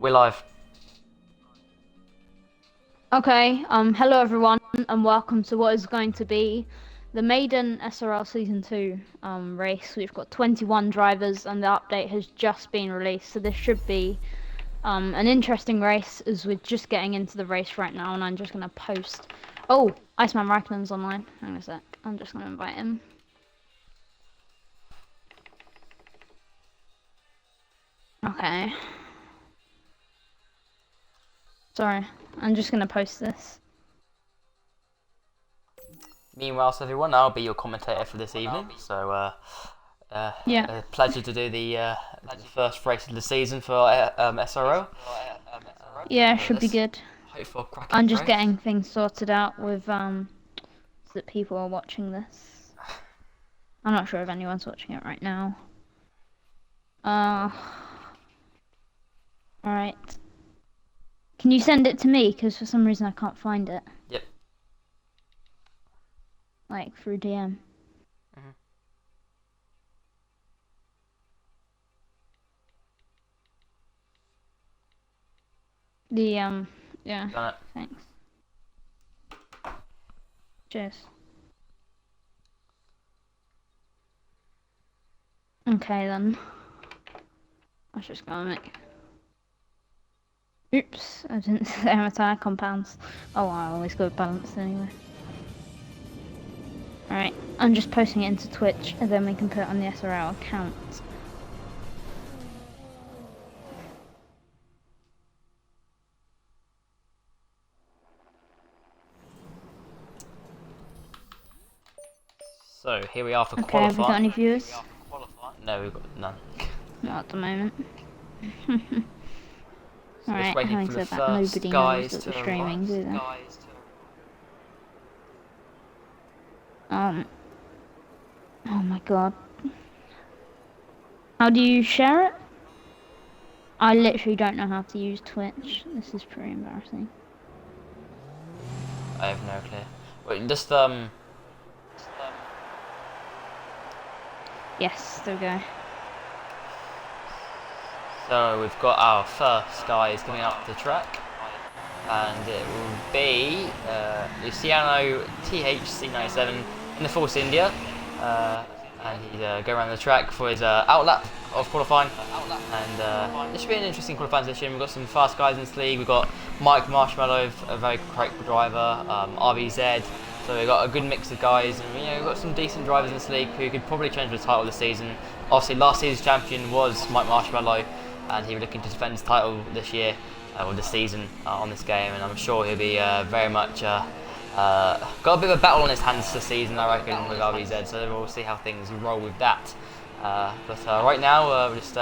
We're live. Okay, hello everyone, and welcome to what is going to be the maiden SRL Season 2 race. We've got 21 drivers, and the update has just been released, so this should be an interesting race, as we're just getting into the race right now, and I'm just going to post... Oh, Iceman Raikkonen's online. Hang on a sec, I'm just going to invite him. Okay. Sorry, I'm just going to post this. Meanwhile, everyone, I'll be your commentator for this evening. So, Yeah. a pleasure to do the first race of the season for SRL. Yeah, should be good. Hope for a cracking I'm just race. getting things sorted out with so that people are watching this. I'm not sure if anyone's watching it right now. Alright. Can you send it to me? Because for some reason I can't find it. Yep. Like through DM. The yeah. Done it. Thanks. Cheers. Okay then. I was just gonna make. Oops, I didn't say my tire compounds. Oh, well, I always go balanced anyway. Alright, I'm just posting it into Twitch, and then we can put it on the SRL account. So here we are for Okay, qualifying. have we got any viewers? No, we've got none. Not at the moment. So Alright, having said that, nobody knows that we're streaming, do they? Oh my god. How do you share it? I literally don't know how to use Twitch. This is pretty embarrassing. I have no clue. Wait, just Yes, there we go. So we've got our first guys coming up the track, and it will be Luciano THC97 in the Force India, and he's going around the track for his outlap of qualifying, and this should be an interesting qualifying session. We've got some fast guys in this league. We've got Mike Marshmallow, a very correct driver, RVZ. So we've got a good mix of guys, and we've got some decent drivers in this league who could probably change the title this season. Obviously, last season's champion was Mike Marshmallow, and he was looking to defend his title this year, or this season, on this game, and I'm sure he'll be very much got a bit of a battle on his hands this season, I reckon, with RVZ, so we'll see how things roll with that. But right now, we're just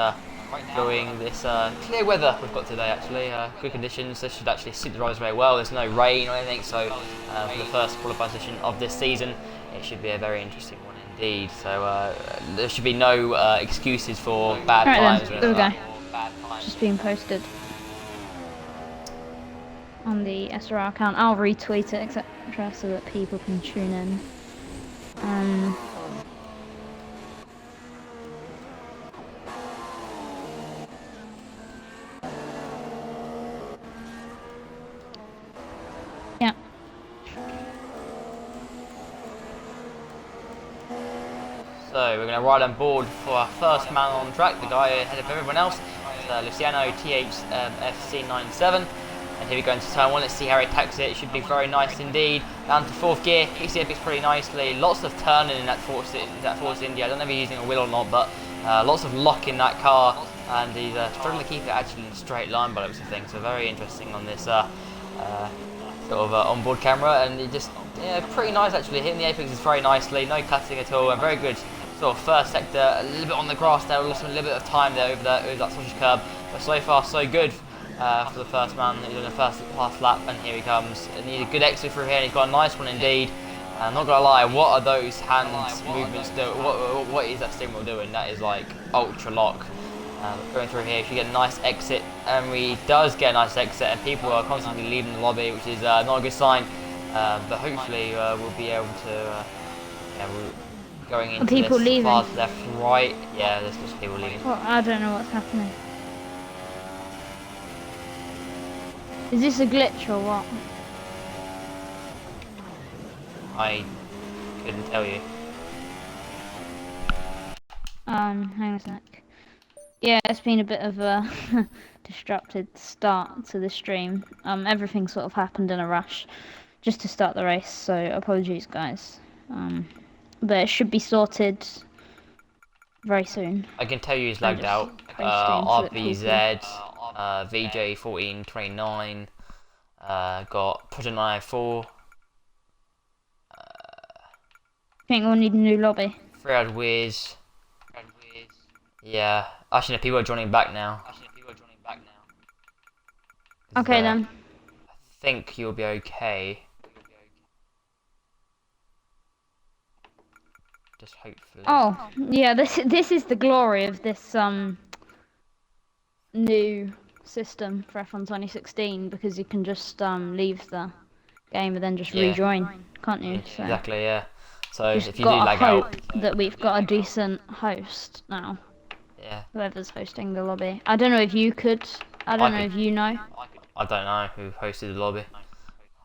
enjoying this clear weather we've got today, actually. Good conditions. This should actually suit the drivers very well. There's no rain or anything, so for the first qualifying session of this season, it should be a very interesting one indeed. So there should be no excuses for bad times. Then, there we go. Just being posted on the SRL account. I'll retweet it, etc., so that people can tune in. Yeah. So we're going to ride on board for our first man on track, the guy ahead of everyone else. Luciano THFC97, and here we go into turn one. Let's see how he attacks it. It should be very nice indeed. Down to fourth gear, picks the apex pretty nicely. Lots of turning in that Force India. I don't know if he's using a wheel or not, but lots of lock in that car, and he's struggling to keep it actually in a straight line by the looks of things. So very interesting on this sort of onboard camera, and it just pretty nice actually. Hitting the apex is very nicely, no cutting at all, and very good. Sort of first sector, a little bit on the grass there, lost a little bit of time there over that sausage curb, but so far so good for the first man. He's doing the first lap, and here he comes. And he's a good exit through here, and he's got a nice one indeed. I'm not gonna lie, what are those hand movements doing? What is that steering wheel doing? That is like ultra lock. Going through here, if you get a nice exit, and he does get a nice exit, and people are constantly leaving the lobby, which is not a good sign. But hopefully we'll be able to. Going into people this leaving? far left, right. Yeah, there's just people leaving. Well, I don't know what's happening. Is this a glitch or what? I couldn't tell you. Hang on a sec. Yeah, it's been a bit of a disrupted start to the stream. Everything sort of happened in a rush just to start the race, so apologies guys. But it should be sorted very soon. I can tell you he's I'm lagged just out. posting so that people... RBZ, VJ1429, got Project 904, I think we'll need a new lobby. Fred Wiz. Yeah, actually, no, people are joining back now. Okay then. I think you'll be okay. Just hopefully. Oh, yeah, this is the glory of this new system for F1 2016, because you can just leave the game and then just rejoin, can't you? So Exactly, yeah. So just if you do gotta lag hope out, that we've got a decent host now. yeah. Whoever's hosting the lobby. I don't know if you could. I don't know if you know. I don't know who hosted the lobby.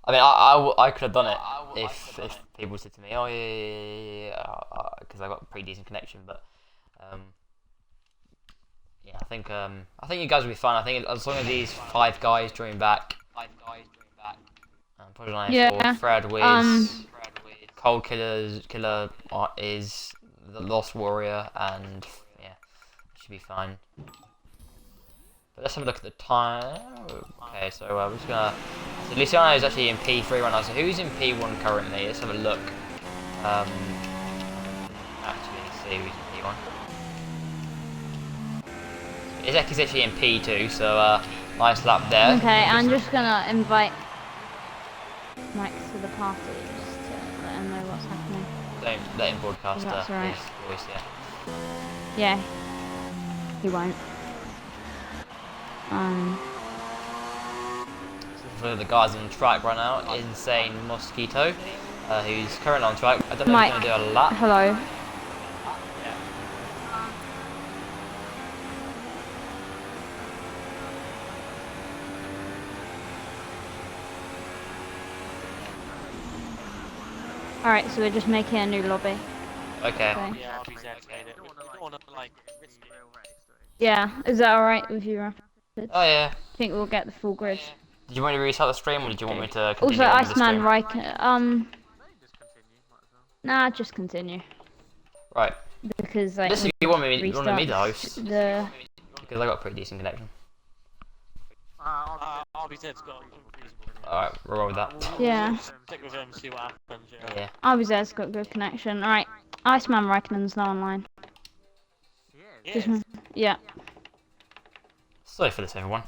I mean, I could have done it if people said to me, oh yeah, because I got a pretty decent connection. But yeah, I think you guys will be fine. I think as long as these 5 guys join back, Project 94, Yeah. Fred Wiz, Cold Killer is the Lost Warrior, and yeah, it should be fine. But let's have a look at the time. Okay, so we're just gonna. So Luciano is actually in P3 right now. So who's in P1 currently? Let's have a look. Actually, let's see who's in P1. Izek is actually in P2, so nice lap there. Okay, I'm just gonna invite Mike to the party just to let him know what's happening. Don't let him broadcast That's right. his voice, yeah. Yeah, he won't. For the guys on track right now, Insane Mosquito, who's currently on track. I don't know Mike, if he's going to do a lap. hello. Alright, so we're just making a new lobby. Okay. Yeah, RBZ made it. We don't want to like risk it. Yeah, is that alright with you, Rapid? Oh yeah. I think we'll get the full grid. Did you want me to restart the stream, or did you want me to continue Also, on with the Iceman stream? Riker, Just continue, might as well. nah, just continue. Right. Because like, Listen, you want me to restarts host? the... Because I got a pretty decent connection. RBZ's got Alright, we'll roll with that. Yeah. stick with him, see what happens. Yeah. RBZ's got good connection. Alright, Iceman Reichman's now online. Yeah. Just, yeah. Sorry for this, everyone.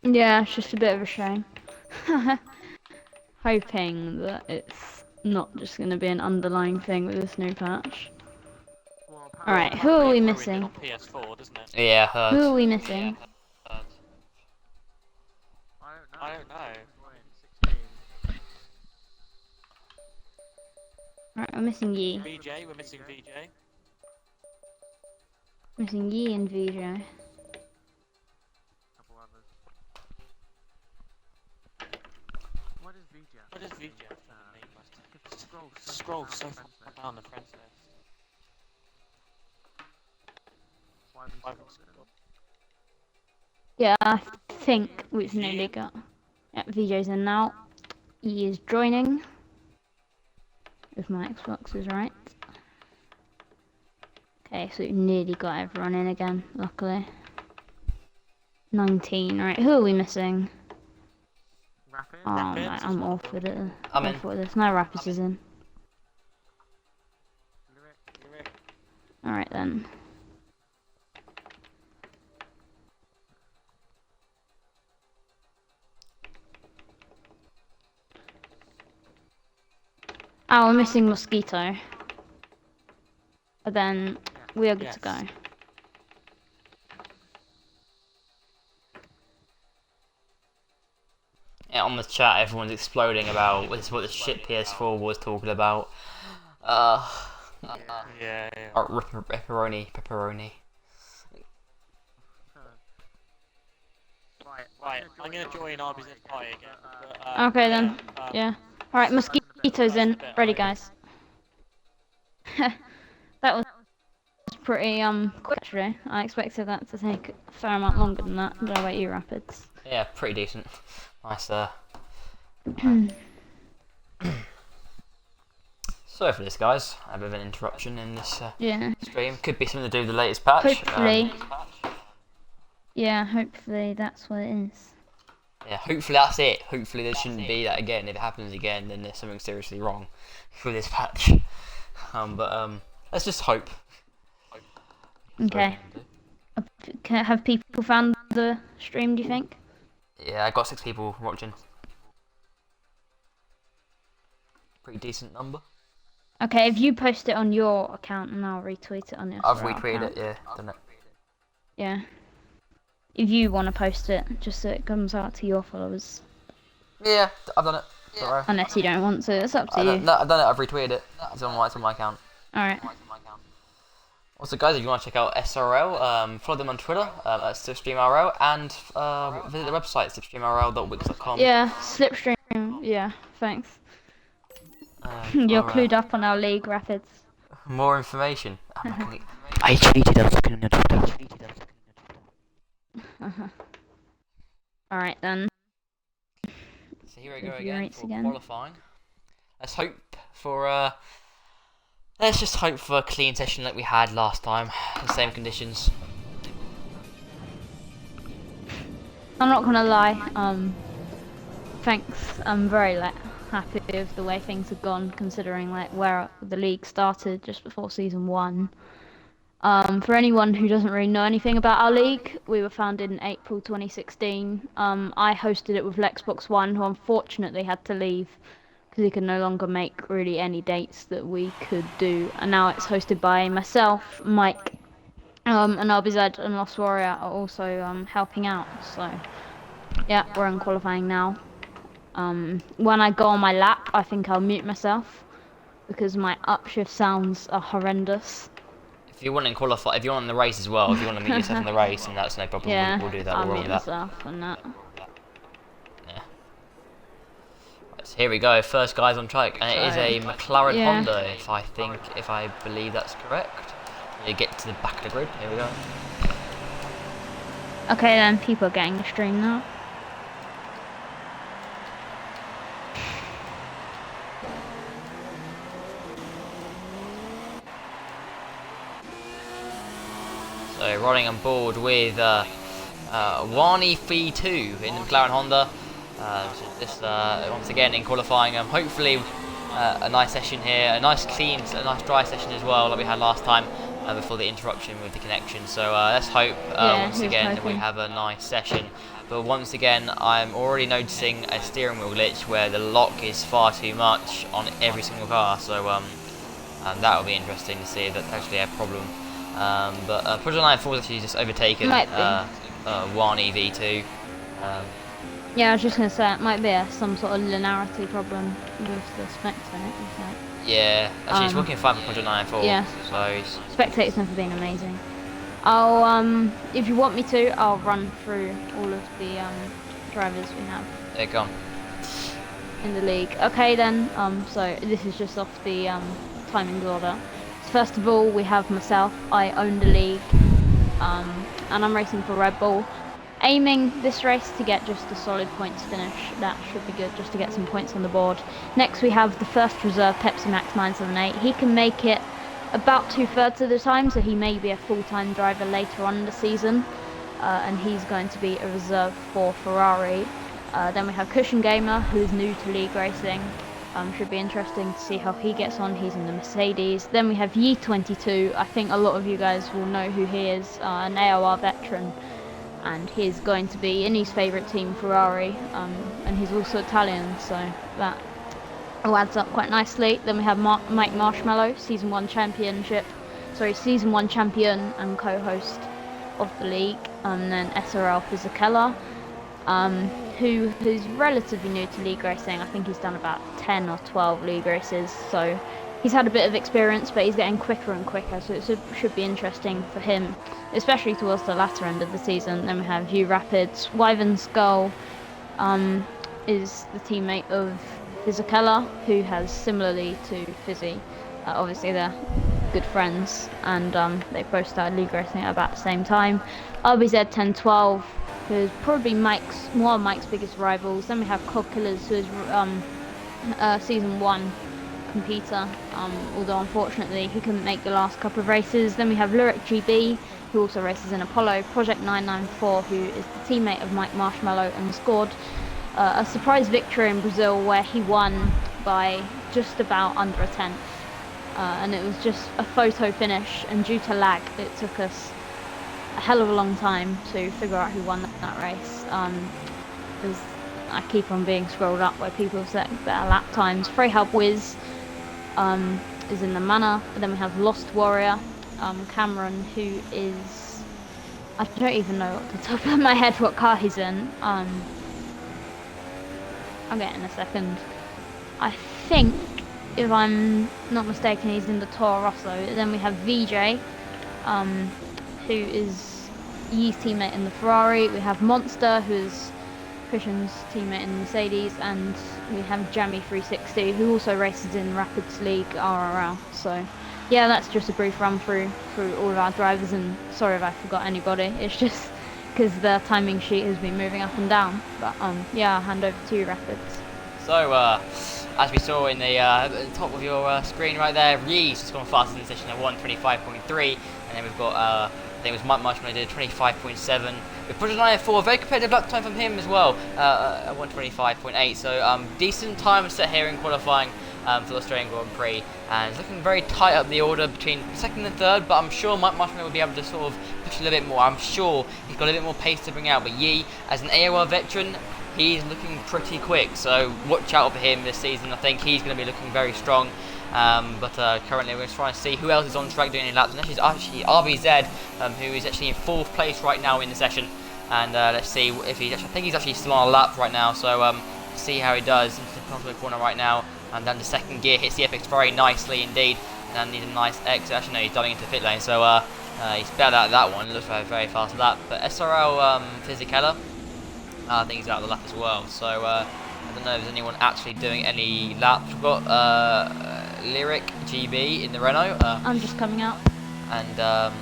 Yeah, it's just a bit of a shame. Hoping that it's not just going to be an underlying thing with this new patch. Alright, who are we missing? On PS4, doesn't it? Yeah, heard. Who are we missing? I don't know. Alright, we're missing Yi. VJ, we're missing VJ. Missing Yi and VJ. What does VJ have for a name? Scroll so far down the friends list. Why would scroll? Yeah, I think we've nearly got... Yeah, VJ's in now. Yi is joining. If my Xbox is right. Okay, so we've nearly got everyone in again, luckily. 19, right, who are we missing? Oh, mate, I'm awful at it. I'm in. Awful at this. No Rapids is in. Alright then. Oh, we're missing Mosquito. But then we are good to go. Yeah, on the chat, everyone's exploding about what the shit PS4 was talking about. Yeah. Pepperoni. Right, I'm gonna join RBZ Pie again. But, Okay yeah, then. Yeah. Alright, mosquitoes in. Ready, guys. That was pretty quick actually. I expected that to take a fair amount longer than that. How about you, Rapids? Yeah, pretty decent. Nice. Sorry for this, guys. A bit of an interruption in this Yeah. stream. Could be something to do with the latest patch. Hopefully. Yeah, hopefully that's what it is. Yeah, hopefully that's it. Hopefully there shouldn't be that again. If it happens again, then there's something seriously wrong with this patch. Let's just hope. Okay. Have people found the stream, do you think? Yeah, I got 6 people watching. Pretty decent number. Okay, if you post it on your account and I'll retweet it on your I've SRL retweeted account. it, yeah, done it. Yeah. If you want to post it, just so it comes out to your followers. Yeah, I've done it. Don't worry. Unless you don't want to, it's up to you. No, I've done it, I've retweeted it. It's on my account. Alright. Also, guys, if you want to check out SRL, follow them on Twitter at SlipstreamRL and visit the website, slipstreamrl.wix.com. Yeah, Slipstream, yeah, thanks. You're clued up on our league, Rapids. More information. I cheated, I was looking on your Twitter. Alright then. So here we go Review again for qualifying. Let's hope for let's just hope for a clean session like we had last time, the same conditions. I'm not gonna lie, thanks, I'm very happy with the way things have gone, considering like where the league started just before season 1. For anyone who doesn't really know anything about our league, we were founded in April 2016. I hosted it with Lexbox One, who unfortunately had to leave because he could no longer make really any dates that we could do. And now it's hosted by myself, Mike, and RBZ and Lost Warrior are also helping out. So yeah, we're in qualifying now. When I go on my lap, I think I'll mute myself because my upshift sounds are horrendous. If you want in qualify, if you want in the race as well, if you want to meet yourself in the race, and that's no problem, Yeah, we'll do that. I'll We'll roll mute with that. myself and that. Yeah. Right, so here we go. First guys on track, and it is a McLaren Honda. If I believe that's correct. You get to the back of the grid. Here we go. Okay then, people are getting the stream now. So rolling on board with Wani V2 in the McLaren Honda. So just once again in qualifying, hopefully a nice session here, a nice dry session as well, like we had last time before the interruption with the connection. So let's hope once again that we have a nice session. But once again, I'm already noticing a steering wheel glitch where the lock is far too much on every single car. So that will be interesting to see if that's actually a problem. But Project 94 has actually just overtaken Wani V2. Yeah, I was just going to say, it might be some sort of linearity problem with the spectate. Yeah, actually it's working fine for Project 94. Yeah, so spectate's never been amazing. I'll, if you want me to, I'll run through all of the drivers we have. They're gone. In the league. Okay then, so this is just off the timings order. First of all, we have myself. I own the league, and I'm racing for Red Bull. Aiming this race to get just a solid points finish. That should be good, just to get some points on the board. Next, we have the first reserve, Pepsi Max 978. He can make it about 2/3 of the time, so he may be a full-time driver later on in the season, and he's going to be a reserve for Ferrari. Then we have Cushion Gamer, who is new to league racing. Should be interesting to see how he gets on. He's in the Mercedes. Then we have Yi22. I think a lot of you guys will know who he is, an AOR veteran, and he's going to be in his favourite team, Ferrari, and he's also Italian, so that all adds up quite nicely. Then we have Mike Marshmallow, Season 1 champion and co-host of the league, and then SRL Fisichella, who's relatively new to league racing. I think he's done about 10 or 12 league races, so he's had a bit of experience, but he's getting quicker and quicker, so it should be interesting for him, especially towards the latter end of the season. Then we have U Rapids. Wyvern Skull is the teammate of Fizikella, who has similarly to Fizzy. Obviously, they're good friends, and they both started league racing at about the same time. RBZ 1012, who's probably one of Mike's biggest rivals. Then we have Cog Killers, who is season 1 competitor, although unfortunately he couldn't make the last couple of races. Then we have Lyric GB, who also races in Apollo. Project 994, who is the teammate of Mike Marshmallow and scored a surprise victory in Brazil, where he won by just about under a tenth. And it was just a photo finish, and due to lag it took us a hell of a long time to figure out who won that race, because I keep on being scrolled up where people have set better lap times. Freyhub Wiz is in the manor. And then we have Lost Warrior, Cameron, who is, I don't even know off the top of my head what car he's in. I'll get in a second. I think, if I'm not mistaken, he's in the Toro Rosso. Then we have VJ, who is Yee's teammate in the Ferrari. We have Monster, who is Christian's teammate in the Mercedes, and we have Jammy 360, who also races in Rapids League RRL. So yeah, that's just a brief run through all of our drivers, and sorry if I forgot anybody. It's just because the timing sheet has been moving up and down. But yeah, I'll hand over to you, Rapids. So as we saw in the top of your screen right there, Reeves has gone faster in the session at 1:25.3, and then we've got I think it was Mike Marshmallow did 25.7. With Project 904, a very competitive lap time from him as well, at 1:25.8. So decent time set here in qualifying for the Australian Grand Prix, and it's looking very tight up the order between second and third. But I'm sure Mike Marshmallow will be able to sort of push a little bit more. I'm sure he's got a little bit more pace to bring out. But Yee, as an AOL veteran, he's looking pretty quick, so watch out for him this season. I think he's going to be looking very strong. But currently we're going to try and see who else is on track doing any laps, and this is actually RBZ, who is actually in 4th place right now in the session. And let's see if I think he's actually still on a lap right now, so see how he does into the penultimate corner right now. And then the second gear hits the FX very nicely indeed, and needs a nice exit. Actually no, he's diving into the pit lane, so he's bailed out of that one. It looks like a very fast lap. But SRL Fizikella, I think he's out of the lap as well, so I don't know if there's anyone actually doing any laps. We've got Lyric GB in the Renault. I'm just coming out. And I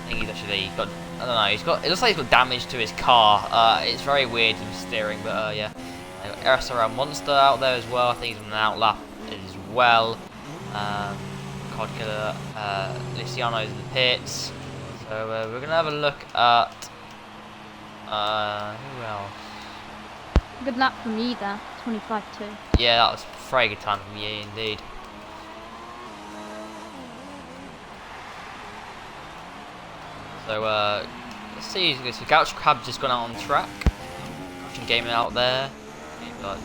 think he's actually got, I don't know, it looks like he's got damage to his car. It's very weird in steering, but yeah. SRL Monster out there as well. I think he's on an out lap as well. Cod Killer, Luciano's in the pits. So we're going to have a look at who else? Good lap from Yee there, 25.2. Yeah, that was a very good time from Yee indeed. So let's see, so Gouch Crab's just gone out on track. Gaming out there. You've got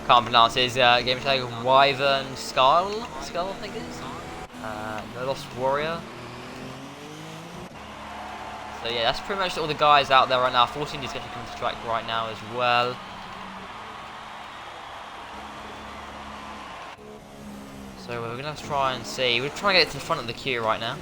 can't pronounce his game tag, Wyvern Skull I think it is. The Lost Warrior. So yeah, that's pretty much all the guys out there right now. 14 is going to come to track right now as well. So we're going to try and see. We're trying to get to the front of the queue right now.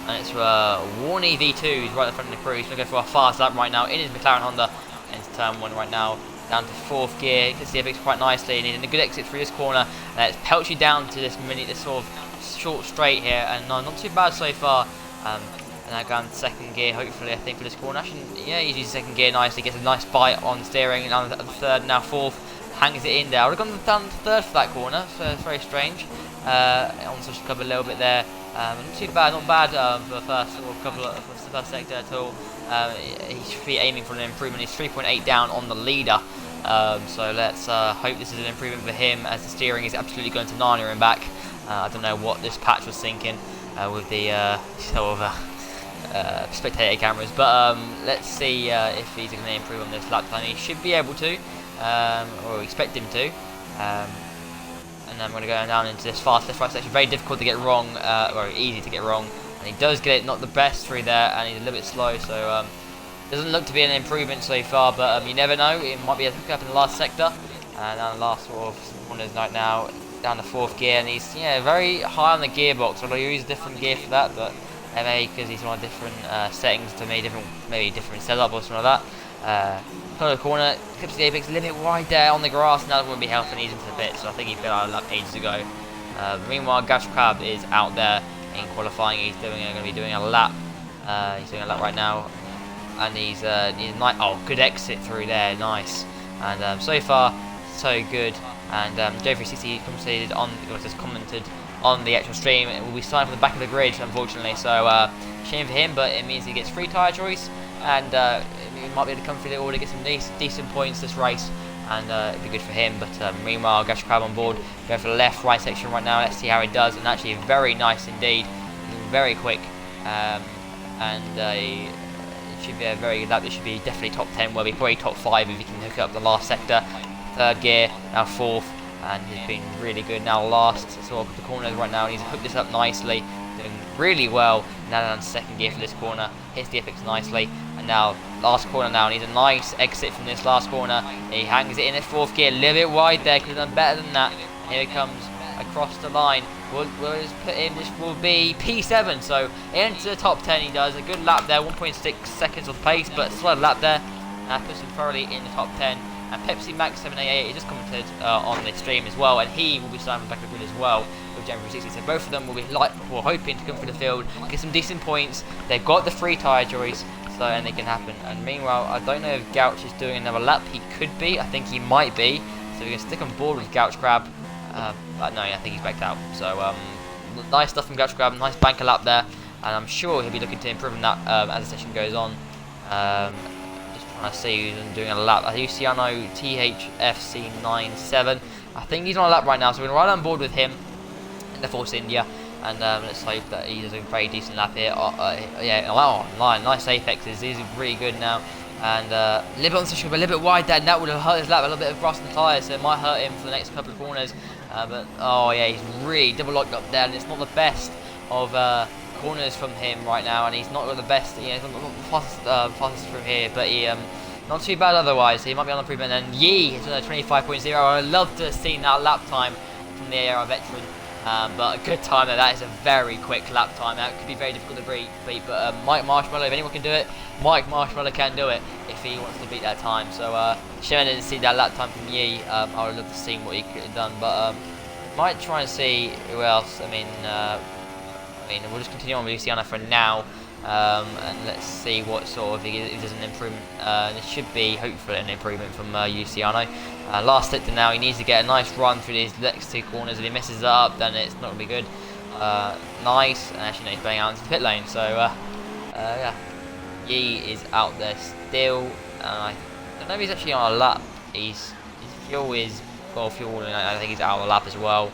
And it's Warney V2 who's right at the front of the crew. He's going to go for a fast lap right now in his McLaren Honda into turn 1 right now. Down to 4th gear. You can see FX quite nicely. Needing a good exit through this corner. And it pelts you down to this sort of short straight here. And not too bad so far. And now going to 2nd gear, hopefully, I think, for this corner. Actually, yeah, he uses 2nd gear nicely. Gets a nice bite on steering. And on the 3rd, now 4th. Hangs it in there. I would have gone down to 3rd for that corner. So it's very strange. On switch club a little bit there. Not too bad, not bad for the first for the first sector at all. He should be aiming for an improvement. He's 3.8 down on the leader. So let's hope this is an improvement for him, as the steering is absolutely going to Narnia and back. I don't know what this patch was thinking with the sort of spectator cameras, but let's see if he's going to improve on this lap time. He should be able to, or expect him to. And then we're going to go down into this fast left right section. Very difficult to get wrong, or easy to get wrong. And he does get it not the best through there, and he's a little bit slow, so doesn't look to be an improvement so far, but you never know. It might be a hookup in the last sector. And down the last sort of corners right now, down the 4th gear, and he's very high on the gearbox. Although you use a different gear for that, but maybe because he's on different settings to maybe different setup or something like that. Pull the corner, clips the apex a little bit wide there on the grass. Now that won't be helping, he's into the pit, so I think he's been out of lap ages ago. Meanwhile, Gash Crab is out there in qualifying. He's going to be doing a lap. He's doing a lap right now, and he's good exit through there, nice. And so far, so good. And J360 commented on the actual stream. It will be starting from the back of the grid, unfortunately. So shame for him, but it means he gets free tyre choice, and he might be able to come through the order, get some decent points this race, and it'd be good for him. But meanwhile, Gash Crab on board, going for the left-right section right now. Let's see how he does. And actually, very nice indeed, very quick, and it should be a very good lap. It should be definitely top 10. Well, be probably top 5 if he can hook up the last sector. 3rd gear, now 4th, and he's been really good. Now last, so the corners right now, and he's hooked this up nicely, doing really well. Now down 2nd gear for this corner, hits the apex nicely, and now last corner now, and he's a nice exit from this last corner. He hangs it in at 4th gear, a little bit wide there, could have done better than that. And here he comes across the line. We'll just put in, this will be P7, so into the top 10 he does. A good lap there, 1.6 seconds of pace, but still a lap there. Puts him thoroughly in the top 10. And Pepsi Max 788, he just commented on the stream as well, and he will be starting back of the grid as well with January 60. So both of them will be we're hoping to come through the field, get some decent points. They've got the free tyre choice, so anything can happen. And meanwhile, I don't know if Gouch is doing another lap. He could be. I think he might be. So we're gonna stick on board with Gouch Crab. But no, I think he's backed out. So nice stuff from Gouch Crab. Nice banker lap there, and I'm sure he'll be looking to improve on that as the session goes on. I see who's doing a lap. Luciano THFC97. I think he's on a lap right now, so we're going to ride on board with him in the Force India. And let's hope that he does a very decent lap here. Nice apexes. These are really good now. And a little bit on the session, but a little bit wide there, and that would have hurt his lap. A little bit of grass and tyres, so it might hurt him for the next couple of corners. But oh yeah, he's really double locked up there, and it's not the best of corners from him right now, and he's not got the best. He's not the fastest from here, but he not too bad otherwise. He might be on improvement. And Yee is on a 25.0. I'd love to have seen that lap time from the AR veteran, but a good time. That is a very quick lap time. That could be very difficult to beat. But Mike Marshmallow, if anyone can do it, Mike Marshmallow can do it if he wants to beat that time. So shame I didn't see that lap time from Yee. I would love to see what he could have done, but might try and see who else. I mean, we'll just continue on with Luciano for now, and let's see what sort of if there's an improvement. It should be hopefully an improvement from Luciano. Last sector now, he needs to get a nice run through these next 2 corners. If he messes it up, then it's not going to be good. Nice, and actually no, he's going out into the pit lane. So yeah, Yee is out there still. I don't know if he's actually on a lap. His fuel is fuel, and I think he's out on a lap as well.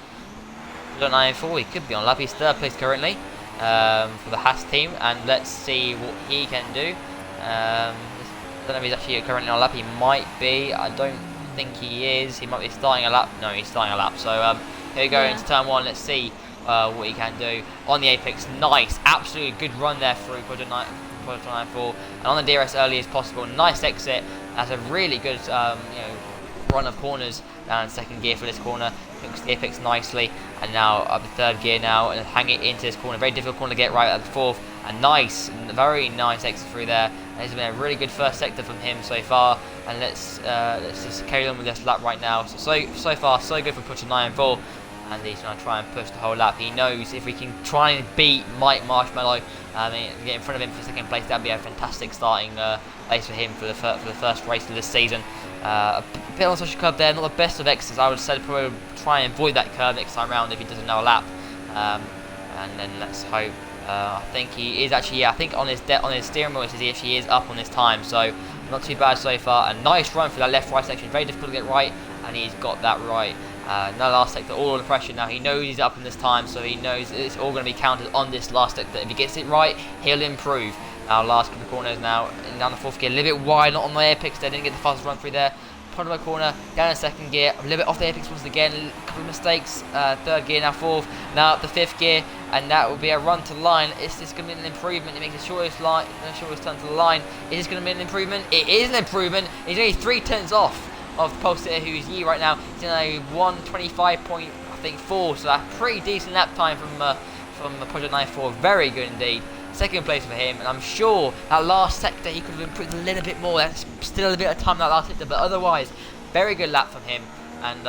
9.4, he could be on lap. He's 3rd place currently for the Haas team, and let's see what he can do. I don't know if he's actually currently on a lap. He might be. I don't think he is. He might be starting a lap. No, he's starting a lap. So here we go into turn 1. Let's see what he can do on the apex. Nice, absolutely good run there through Project 9.4, and on the DRS early as possible. Nice exit. That's a really good run of corners down in 2nd gear for this corner. Hooks the apex nicely, and now up the 3rd gear now, and hang it into this corner. Very difficult corner to get right at the 4th. A nice, very nice exit through there. And it's been a really good first sector from him so far. And let's just carry on with this lap right now. So far, so good for Project 9.4. And he's going to try and push the whole lap. He knows if we can try and beat Mike Marshmallow, get in front of him for 2nd place, that'd be a fantastic starting place for him for the first race of this season. A bit on social curve there, not the best of exits. I would say probably try and avoid that curve next time round if he doesn't know a lap. And then let's hope. I think he is actually. I think on his steering wheel, it says he actually is up on this time. So not too bad so far. A nice run for that left-right section. Very difficult to get right, and he's got that right. No last sector, all the pressure now. He knows he's up in this time, so he knows it's all going to be counted on this last sector. If he gets it right, he'll improve. Now last couple of corners now, down the 4th gear, a little bit wide, not on the apex there, didn't get the fastest run through there. Part of the corner, down in 2nd gear, a little bit off the apex once again, a couple of mistakes. 3rd gear, now 4th, now up the 5th gear, and that will be a run to line. Is this going to be an improvement? It makes the shortest turn to the line. Is this going to be an improvement? It is an improvement. He's only 3 tenths off of the pole sitter, who's Yi right now. He's in a 1:25.4, so that's pretty decent lap time from Project 94. Very good indeed. Second place for him, and I'm sure that last sector he could have improved a little bit more. That's still a bit of time in that last sector, but otherwise, very good lap from him. And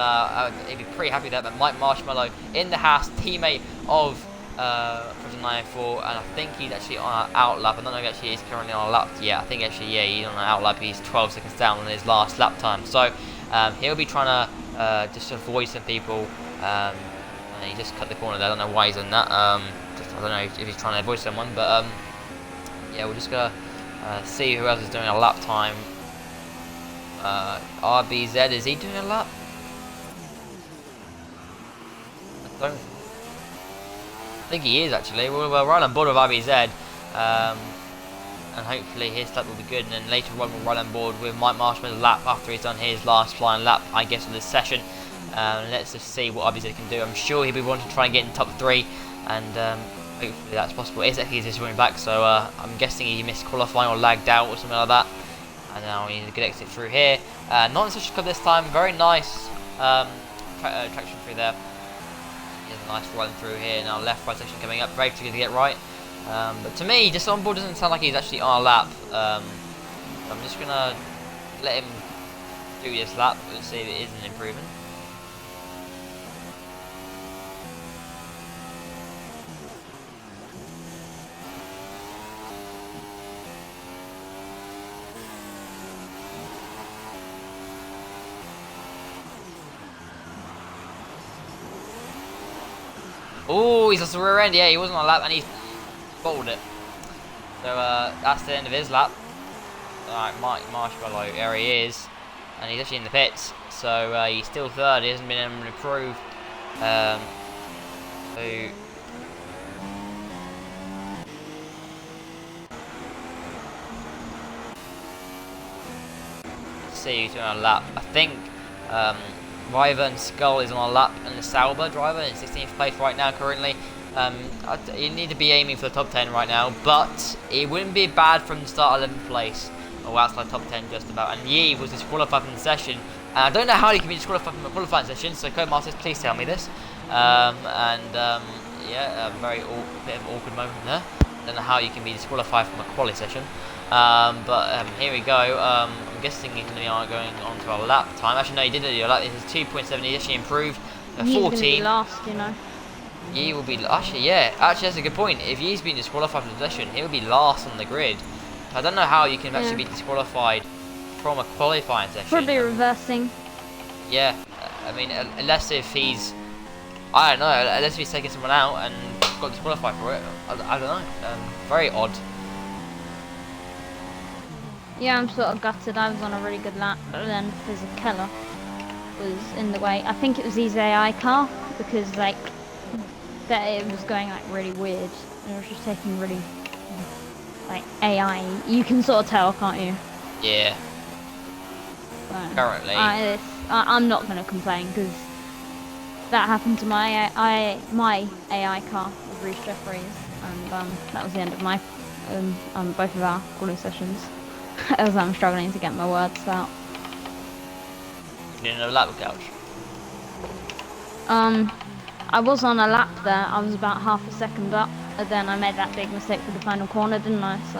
he'd be pretty happy with that. But Mike Marshmallow in the house, teammate of Project 94, and I think he's actually on an out lap. I don't know if actually he's currently on a lap yet. I think actually, yeah, he's on an out lap. He's 12 seconds down on his last lap time. So he'll be trying to just avoid some people. And he just cut the corner there. I don't know why he's on that. I don't know if he's trying to avoid someone, but yeah, we're just gonna see who else is doing a lap time. RBZ, is he doing a lap? I think he is actually. We're right on board with RBZ, and hopefully his lap will be good. And then later on, we'll run on board with Mike Marshmallow's lap after he's done his last flying lap, I guess, of this session. Let's just see what RBZ can do. I'm sure he'll be wanting to try and get in top 3, and hopefully that's possible. It's actually just running back, so I'm guessing he missed qualifying or lagged out or something like that. And now we need a good exit through here. Not in such a club this time. Very nice traction through there. Here's a nice run through here. Now left right section coming up. Very tricky to get right. But to me, this on board doesn't sound like he's actually on a lap. So I'm just gonna let him do this lap and see if it is an improvement. Oh, he's off the rear end. Yeah, he wasn't on a lap and he's bottled it. So that's the end of his lap. Alright, Mike Marshmallow, there he is. And he's actually in the pits. So he's still third. He hasn't been able to improve. So let's see who's doing a lap. I think Ryvern Skull is on a lap, and the Sauber driver in 16th place right now currently. You need to be aiming for the top 10 right now, but it wouldn't be bad from the start 11th place, or outside top 10 just about. And Yi was disqualified from the session, and I don't know how he can be disqualified from a qualifying session, so Codemasters, please tell me this. Yeah, a very bit of an awkward moment there. I don't know how you can be disqualified from a quali session. But here we go. I'm guessing he's going to be going on to a lap time. Actually, no, he didn't do a lap. This is 2.7. He actually improved. 14. He's going to be last, you know. He will be actually, yeah. Actually, that's a good point. If he's been disqualified from the session, he'll be last on the grid. I don't know how you can actually be disqualified from a qualifying session. Probably reversing. Yeah, I mean, unless if he's, I don't know, unless if he's taking someone out and got disqualified for it. I don't know. Very odd. Yeah, I'm sort of gutted. I was on a really good lap, but then Keller was in the way. I think it was his AI car, because like that it was going like really weird. It was just taking really like AI. You can sort of tell, can't you? Yeah. So, currently. I'm not going to complain, because that happened to my AI car with Reece Jeffries, and that was the end of my both of our calling sessions. As I'm struggling to get my words out. You didn't have a lap couch? I was on a lap there. I was about half a second up, and then I made that big mistake for the final corner, didn't I? So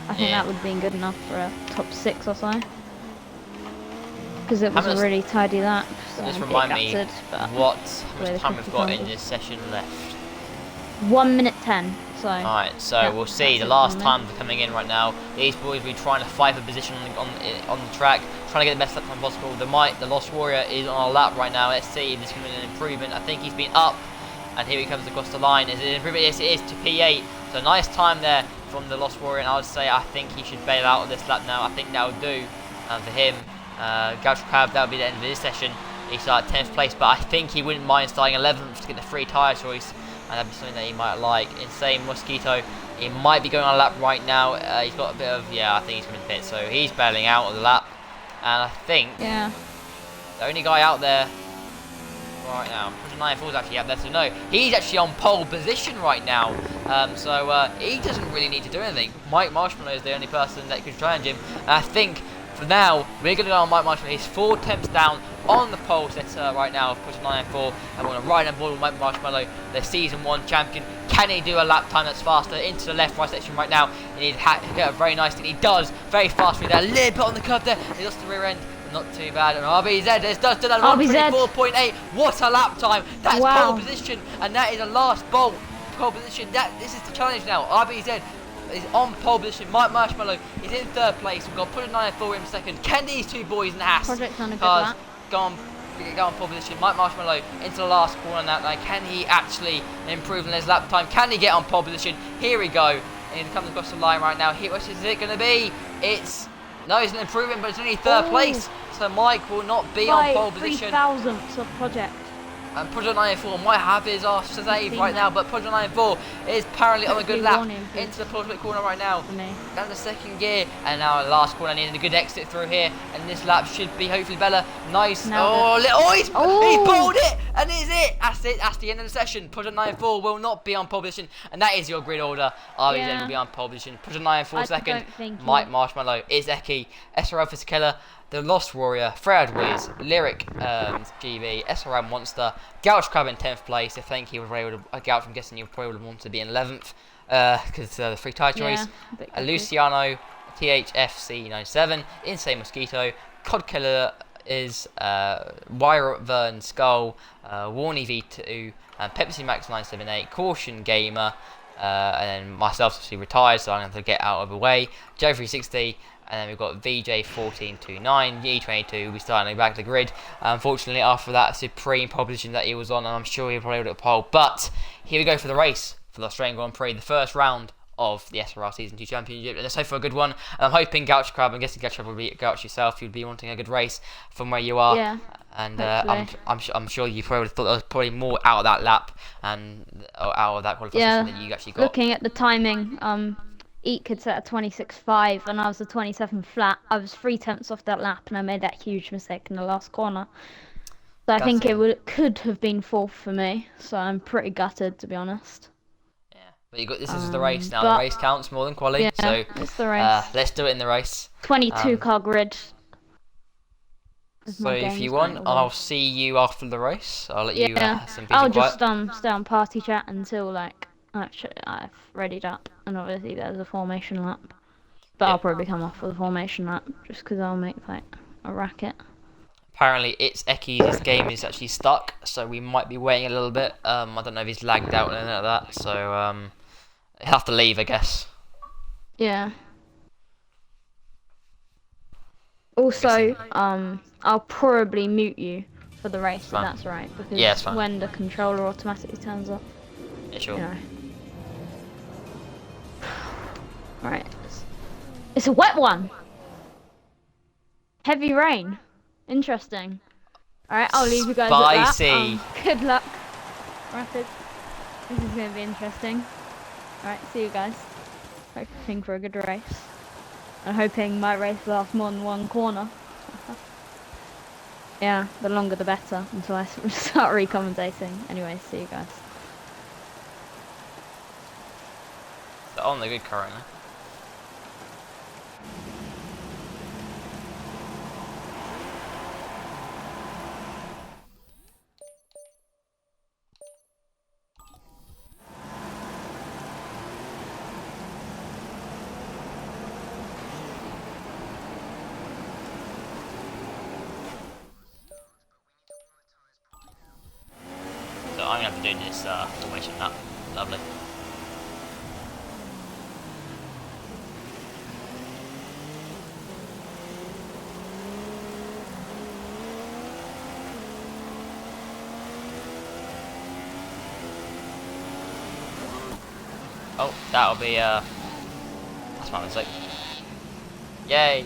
I think that would have been good enough for a top 6 or so. Because it was a really tidy lap. So just remind me how much time we've got in this session left. 1 minute 10. So. Alright, so yeah, we'll see. The last times are coming in right now. These boys will be trying to fight for position on the track, trying to get the best lap time possible. The Lost Warrior is on a lap right now. Let's see if this can be an improvement. I think he's been up, and here he comes across the line. Is it an improvement? Yes, it is, to P8. So nice time there from the Lost Warrior, and I would say I think he should bail out of this lap now. I think that will do for him. Gouch Crab, that will be the end of his session. He started 10th place, but I think he wouldn't mind starting 11th to get the free tyre choice. And that'd be something that he might like. Insane Mosquito, he might be going on a lap right now. He's got a bit of, I think he's coming to pit, so he's bailing out of the lap. And I think the only guy out there right now, 94 is actually out there, so no, he's actually on pole position right now. So he doesn't really need to do anything. Mike Marshmallow is the only person that could challenge him. And I think For now, we're going to go on Mike Marshmallow. He's 4 attempts down on the pole setter right now, pushing 994, and we're going to ride on board with Mike Marshmallow, the Season 1 champion. Can he do a lap time that's faster into the left-right section right now? He needs to get a very nice thing. He does. Very fast through there. A little bit on the curve there. He lost the rear end. Not too bad. And RBZ does do that. 124.8. What a lap time. That's pole position. And that is a last bolt pole position. This is the challenge now. RBZ is on pole position. Mike Marshmallow is in 3rd place. We've got Project 994 in 2nd. Can these 2 boys in the Haas cars go on pole position? Mike Marshmallow into the last corner now. Can he actually improve on his lap time? Can he get on pole position? Here we go. And he comes across the line right now. What is it going to be? No, he's not improving, but it's only 3rd place. So Mike will not be on pole position. 3,000th of Project. And Project 94 might have his arse to save right now, but Project 94 is apparently on a good lap into the penultimate corner right now. Down the 2nd gear, and now the last corner, needing a good exit through here, and this lap should be hopefully better. Nice. He pulled it, and is it. That's it. That's the end of the session. Project 94 will not be on pole position, and that is your grid order. RBZ will be on pole position. Project 94 2nd. Mike Marshmallow is Eki. SRL for Killer. The Lost Warrior, Fred Wiz, Lyric GV, SRL Monster, Gouch Crab in 10th place. I think he was able to, Gouch, I'm guessing you probably would have wanted to be in 11th because the free tie choice. Luciano, THFC97, Insane Mosquito, Cod Killer is Wyvern Skull, Warney V2, and Pepsi Max 978, Caution Gamer, and then myself obviously retired, so I'm going to get out of the way. Joe360. And then we've got VJ1429, E22 will be starting back to the grid. Unfortunately, after that supreme pole position that he was on, and I'm sure he'll probably able to pole. But here we go for the race for the Australian Grand Prix, the first round of the SRL Season 2 Championship. And let's hope for a good one. And I'm hoping Gouch Crab, I'm guessing Gouch Crab will be Gouch yourself. You'd be wanting a good race from where you are. Yeah. And I'm sure you probably thought there was probably more out of that lap and out of that qualification that you actually got. Looking at the timing, Eek had set a 26.5 and I was a 27 flat. I was 3 tenths off that lap and I made that huge mistake in the last corner. So I think it could have been 4th for me. So I'm pretty gutted, to be honest. Yeah, but this is the race now. The race counts more than quali. Yeah, so it's the race. Let's do it in the race. 22 car grid. So if you want, I'll see you after the race. I'll let you some peace I'll and just stay on party chat until I've readied up, and obviously there's a formation lap. But I'll probably come off for the formation lap just because I'll make a racket. Apparently, it's Eki's game is actually stuck, so we might be waiting a little bit. I don't know if he's lagged out or anything like that, so he'll have to leave, I guess. Yeah. Also, I'll probably mute you for the race, if that's right, because when the controller automatically turns off. Yeah, sure. Right. It's a wet one. Heavy rain. Interesting. Alright, I'll leave you guys at that. Good luck, Rapid. This is going to be interesting. Alright, see you guys. Hoping for a good race. I'm hoping my race lasts more than 1 corner. Yeah, the longer the better until I start re-commentating. Anyway, see you guys. They're on the good currently. So I'm gonna have to do this formation lap. Lovely. Oh, that'll be that's my mistake. Yay!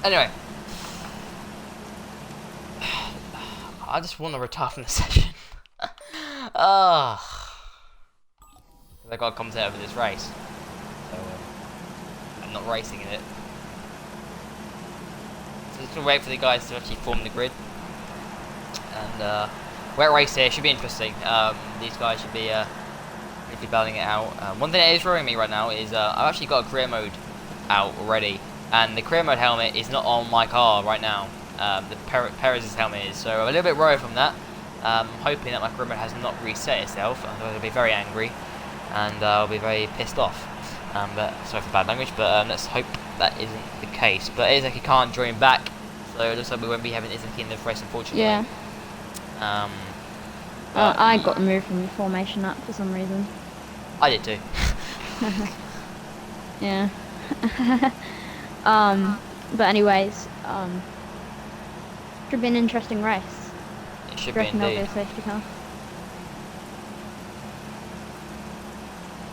Anyway, I just want to retire from the session. I got to commentate over this race, so I'm not racing in it. So just gonna wait for the guys to actually form the grid, and wet race here should be interesting. These guys should be battling it out. One thing that is worrying me right now is I've actually got a career mode out already, and the career mode helmet is not on my car right now. The Perez's helmet is, so I'm a little bit worried from that. Hoping that my career mode has not reset itself, otherwise I'll be very angry, and I'll be very pissed off. But sorry for bad language, but let's hope that isn't the case. But Izaki can't join back, so it looks like we won't be having Izaki in the race, unfortunately. Yeah. I got removed from the formation app for some reason. I did too. Yeah. But anyways, should be an interesting race. It should Do be you reckon there'll be indeed. a safety car?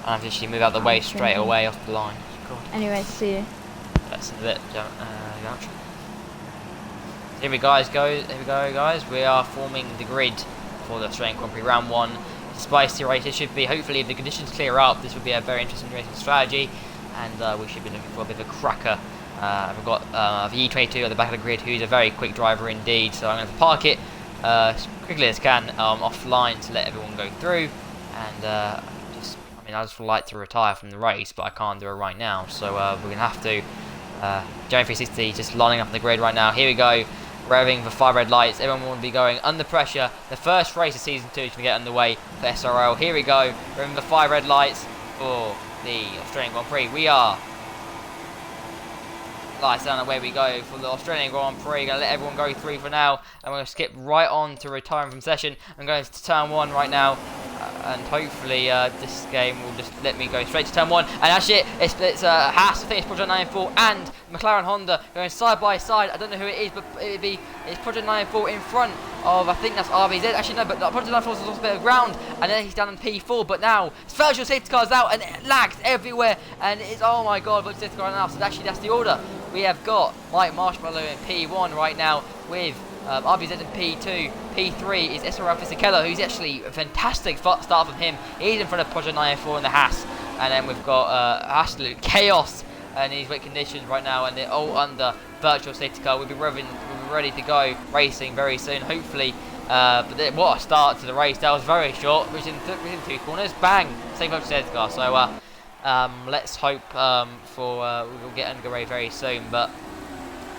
I have to actually move out the way straight away off the line. God. Anyways, see you. That's a bit. Here we go, guys. We are forming the grid for the Australian Grand Prix Round 1. Spicy race. It should be. Hopefully, if the conditions clear up, this would be a very interesting racing strategy, and we should be looking for a bit of a cracker. We've got the E22 at the back of the grid, who's a very quick driver indeed. So I'm going to park it as quickly as can offline to let everyone go through, and I just would like to retire from the race, but I can't do it right now. So we're going to have to. Joan 360 just lining up on the grid right now. Here we go. Revving for 5 red lights. Everyone will be going under pressure. The first race of season 2 is going to get underway for SRL. Here we go. Revving for 5 red lights for the Australian Grand Prix. We are lights down, away we go for the Australian Grand Prix. Gonna let everyone go through for now. I'm going to skip right on to retiring from session. I'm going to turn 1 right now. And hopefully this game will just let me go straight to turn 1. And that's it. It's Haas, I think it's Project 94, and McLaren Honda going side by side. I don't know who it is, but it's Project 94 in front of, I think that's RBZ. Actually no, but Project 94 has lost a bit of ground, and then he's down in P4. But now virtual safety car's out, and it lags everywhere, and it's, oh my god, virtual safety car now. So actually that's the order. We have got Mike Marshmallow in P1 right now with RBZ in P2. P3 is SRL Fisichella, who's actually a fantastic start from him. He's in front of Project 94 in the Haas. And then we've got absolute chaos in these wet conditions right now, and they're all under virtual safety car. We'll be ready to go racing very soon, hopefully. But what a start to the race. That was very short, within 2 corners. Bang! Same virtual safety car. So let's hope we'll get underway very soon. But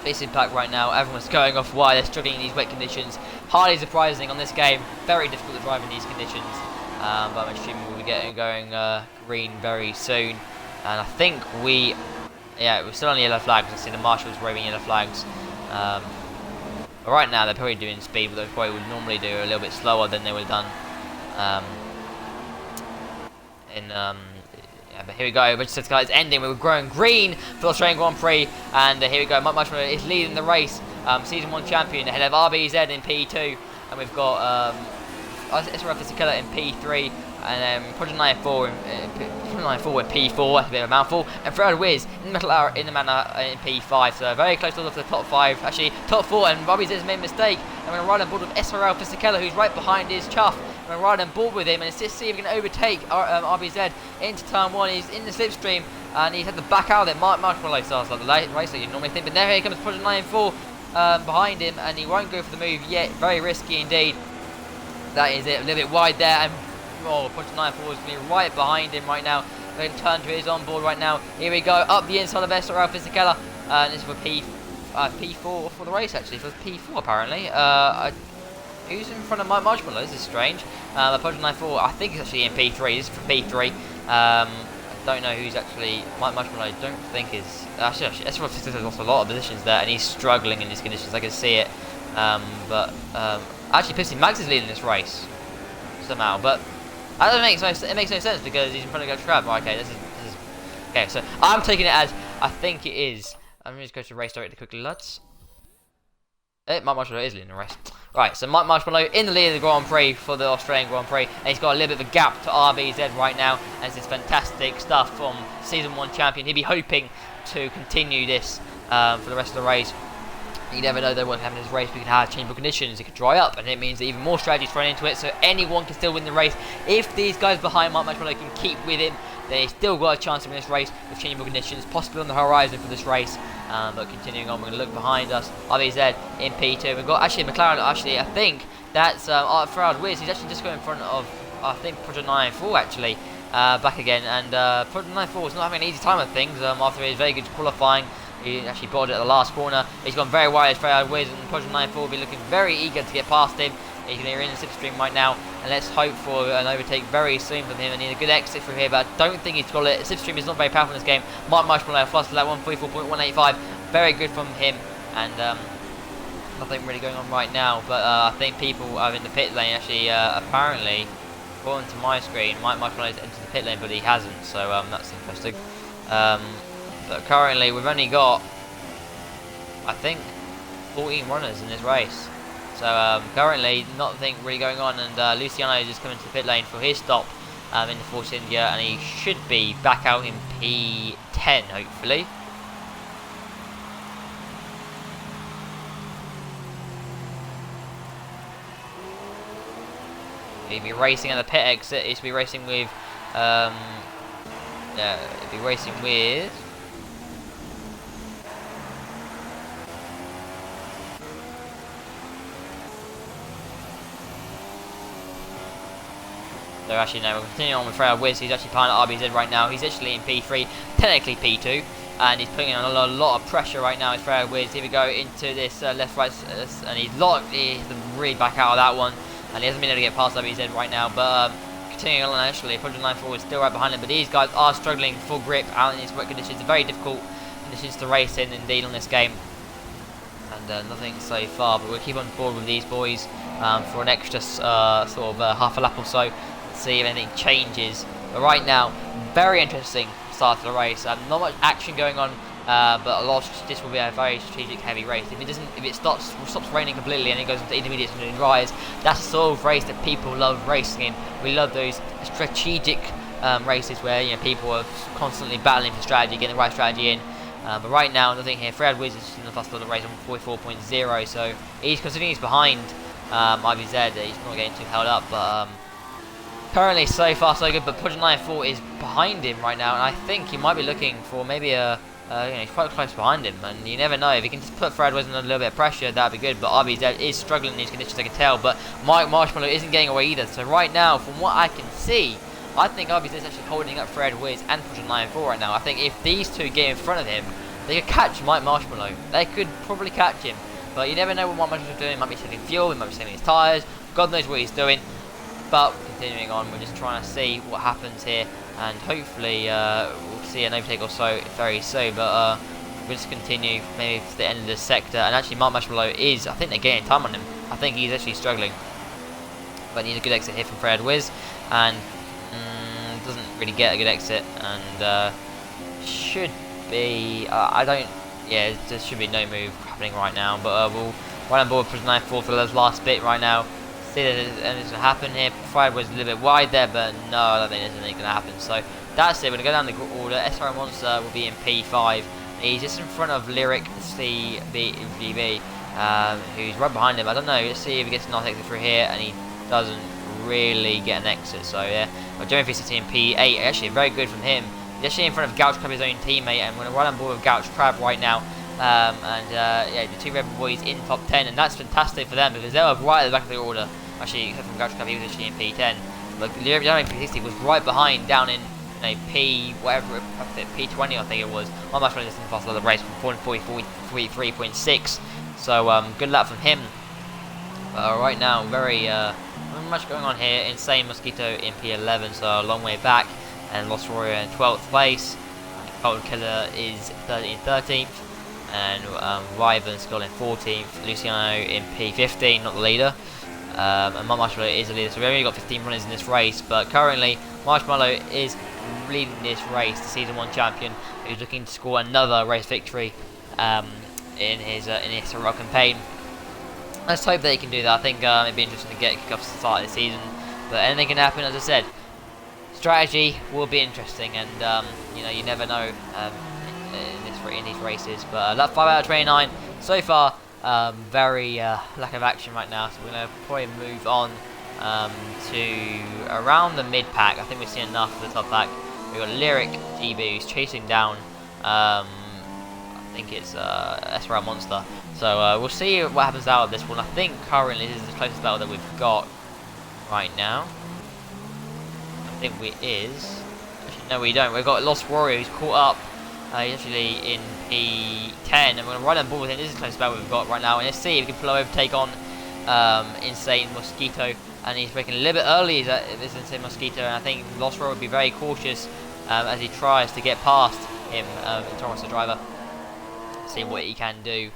this impact right now, everyone's going off why they're struggling in these wet conditions. Hardly surprising on this game. Very difficult to drive in these conditions. But I'm assuming we'll be getting going green very soon. And I think we're still on the yellow flags. I see the marshals waving yellow flags. But right now they're probably doing speed, but they probably would normally do a little bit slower than they would have done but here we go, Registered Sky is ending. We're growing green for the Australian Grand Prix, and here we go. Mike Marshmallow is leading the race, Season 1 champion, ahead of RBZ in P2, and we've got SRL Fisichella in P3, and then Project 94 in P4, that's a bit of a mouthful, and Fred Wiz in the manor in P5, so very close to the top 5, actually top 4, and RBZ's made a mistake, and we're going to ride on board with SRL Fisichella, who's right behind his chuff. We're going to ride on board with him, and let's just see if we can overtake RBZ into turn 1. He's in the slipstream, and he's had to back out of it. Marshmallow starts like the race that you normally think, but there he comes Project 94 behind him, and he won't go for the move yet. Very risky indeed. That is it, a little bit wide there, and Project 94 is going to be right behind him right now. We're going to turn to his onboard right now. Here we go, up the inside of SRL Fisichella, and this is for P4 for the race actually, for P4 apparently. Who's in front of Mike Marshmallow? This is strange. Project 94, I think it's actually in P3. This is for P3. I don't know who's actually Mike Marshmallow. I don't think is actually SRL has lost a lot of positions there, and he's struggling in these conditions. I can see it. Actually, Pissy Max is leading this race somehow, but that it makes no sense because he's in front of Trab. Okay, this is okay. So I'm taking it as I think it is. I'm going to just go to race directly quickly, lads. Mike Marshmallow is leading the race. Right, so Mike Marshmallow in the lead of the Grand Prix for the Australian Grand Prix, and he's got a little bit of a gap to RBZ right now, and this is fantastic stuff from Season 1 champion. He'll be hoping to continue this for the rest of the race. You never know that what happens in this race. We could have changeable conditions, it could dry up, and it means that even more strategies thrown into it, so anyone can still win the race. If these guys behind Mike Marshmallow can keep with him, they still got a chance to win this race with changeable conditions, possibly on the horizon for this race. But continuing on, we're going to look behind us. RBZ in P2. We've got actually McLaren. Actually, I think that's Fred Wiz. He's actually just going in front of I think Project 94 actually. back again, and Project 94 is not having an easy time of things after his very good qualifying. He actually bottled it at the last corner. He's gone very wide, straight Wiz, and Project 94 will be looking very eager to get past him. He's going to be in the slipstream right now, and let's hope for an overtake very soon from him. I need a good exit through here, but I don't think he's got it. Slipstream is not very powerful in this game. Mike Marshmallow flushed to that 144.185. Very good from him, and nothing really going on right now. But I think people are in the pit lane. Actually, apparently, according to my screen, Mike Marshmallow has entered the pit lane, but he hasn't. So that's interesting. But currently, we've only got, I think, 14 runners in this race. So currently, nothing really going on, and Luciano is just coming to the pit lane for his stop in the Force India, and he should be back out in P10, hopefully. He'll be racing at the pit exit. He'll be racing with, he'll be racing with. So actually no, we're continuing on with Freya Wiz. He's actually behind RBZ right now. He's actually in P3, technically P2, and he's putting on a lot of pressure right now. It's Freya Wiz. Here we go into this left-right, and he's locked. He's really back out of that one, and he hasn't been able to get past RBZ right now. But continuing on, actually, Project 94 is still right behind him, but these guys are struggling full grip out in these wet conditions. Very difficult conditions to race in, indeed, on this game. And nothing so far, but we'll keep on board with these boys for an extra sort of half a lap or so. See if anything changes. But right now, very interesting start to the race. Not much action going on, but a lot. This will be a very strategic, heavy race. If it stops raining completely and it goes into intermediates and then dries, that's the sort of race that people love racing in. We love those strategic races where people are constantly battling for strategy, getting the right strategy in. But right now, nothing here. Fred Wiz is in the first of the race on 44.0, so he's considering he's behind IVZ. He's not getting too held up, but. Currently, so far so good, but Project 94 is behind him right now, and I think he might be looking for maybe he's quite close behind him, and you never know. If he can just put Fred Wiz under a little bit of pressure, that'd be good, but RBZ is struggling in these conditions, I can tell, but Mike Marshmallow isn't getting away either, so right now, from what I can see, I think RBZ is actually holding up Fred Wiz and Project 94 right now. I think if these two get in front of him, they could catch Mike Marshmallow. They could probably catch him, but you never know what Mike Marshmallow's doing. He might be saving fuel, he might be saving his tyres, God knows what he's doing. But continuing on, we're just trying to see what happens here, and hopefully we'll see an overtake or so very soon. But we'll just continue maybe to the end of this sector. And actually, Mark Marshmallow is, I think they're getting time on him. I think he's actually struggling, but needs a good exit here from Fred Wiz, and doesn't really get a good exit, and should be. There should be no move happening right now. But we'll run on board for 94 for the last bit right now. See that anything's going to happen here. Fred was a little bit wide there, but no, I don't think there's anything going to happen. So that's it. We're going to go down the order. SRL Monster will be in P5. He's just in front of Lyric CBGB, who's right behind him. I don't know. Let's see if he gets an exit through here, and he doesn't really get an exit. So yeah, but Jeremy 360 in P8. Actually, very good from him. He's actually in front of Gouch Crab, his own teammate, and we're going to run on board with Gouch Crab right now. The two Rebel boys in top 10, and that's fantastic for them because they were right at the back of the order. Actually, from Gouch Club, he was actually in P10, but Jeremy 360 was right behind, down in P20, I think it was. One much better than the fast of the race from 43.6. So good luck from him. Right now, very not much going on here. Insane Mosquito in P11, so a long way back, and Lost Warrior in 12th place. Cold Killer is 13th. And Riven Skull in 14th, Luciano in P15, not the leader, and Marshmallow is the leader. So we've only got 15 runners in this race, but currently Marshmallow is leading this race, the Season 1 champion, who's looking to score another race victory in his SRL campaign. Let's hope that he can do that. I think it'd be interesting to get kick off the start of the season, but anything can happen. As I said, strategy will be interesting, and you never know. In these races, but lap 5 out of 29 so far. Very lack of action right now, so we're going to probably move on to around the mid pack. I think we've seen enough of the top pack. We've got Lyric GB who's chasing down I think it's SRL Monster, so we'll see what happens out of this one. I think currently this is the closest battle that we've got right now. think we is. Actually, no, we don't. We've got Lost Warrior who's caught up. He's actually in P10, and we're going to ride on board with him. This is a close battle we've got right now. And let's see if we can pull overtake on Insane Mosquito. And he's breaking a little bit early, this Insane Mosquito. And I think Lost Warrior will be very cautious as he tries to get past him, Thomas the driver. See what he can do.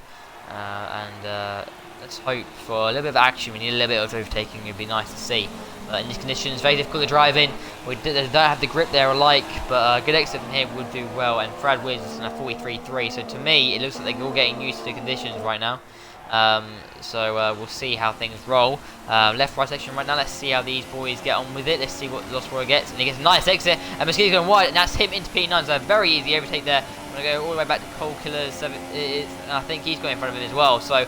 Let's hope for a little bit of action. We need a little bit of overtaking. It'd be nice to see. In these conditions, very difficult to drive in. We don't have the grip there alike, but a good exit from here would do well. And Frad Wiz is in a 43.3, so to me, it looks like they're all getting used to the conditions right now. We'll see how things roll. Left-right section right now. Let's see how these boys get on with it. Let's see what Lost Warrior gets. And he gets a nice exit. And Mosquito's going wide, and that's him into P9. So a very easy overtake there. I'm going to go all the way back to Cold Killers. I think he's going in front of him as well. So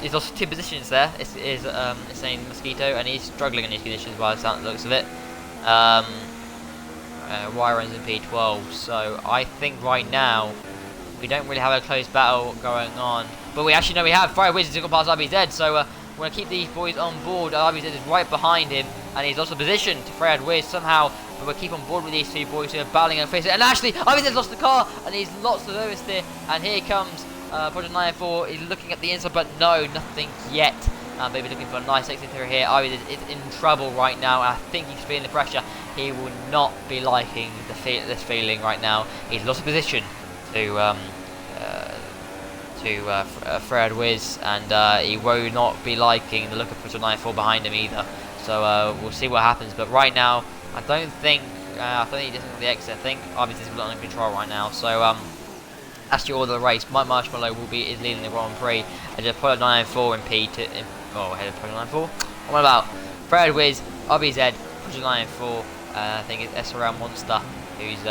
he's lost 2 positions there. It's Insane Mosquito, and he's struggling in these conditions by the sound looks of it. Wyron's in P12. So I think right now we don't really have a close battle going on. But we actually know we have. Fire Wizards have gone past RBZ, so we're going to keep these boys on board. RBZ is right behind him, and he's lost a position to Fred Wiz somehow. But we'll keep on board with these 2 boys who are battling and facing. And actually, RBZ's lost the car, and he's lots of oversteer. And here comes Project 94. He's looking at the inside, but no, nothing yet. Maybe looking for a nice exit through here. RBZ is in trouble right now, and I think he's feeling the pressure. He will not be liking this feeling right now. He's lost a position to Fred Wiz, and he will not be liking the look of Project 94 behind him either. So we'll see what happens. But right now, I don't think he doesn't have the exit. I think obviously he's got under control right now. So that's the order of the race. Mike Marshmallow is leading the Grand Prix. And just Project 94 in P2. Ahead of Project 94. What about Fred Wiz, RBZ, Project 94? I think it's SRL Monster who's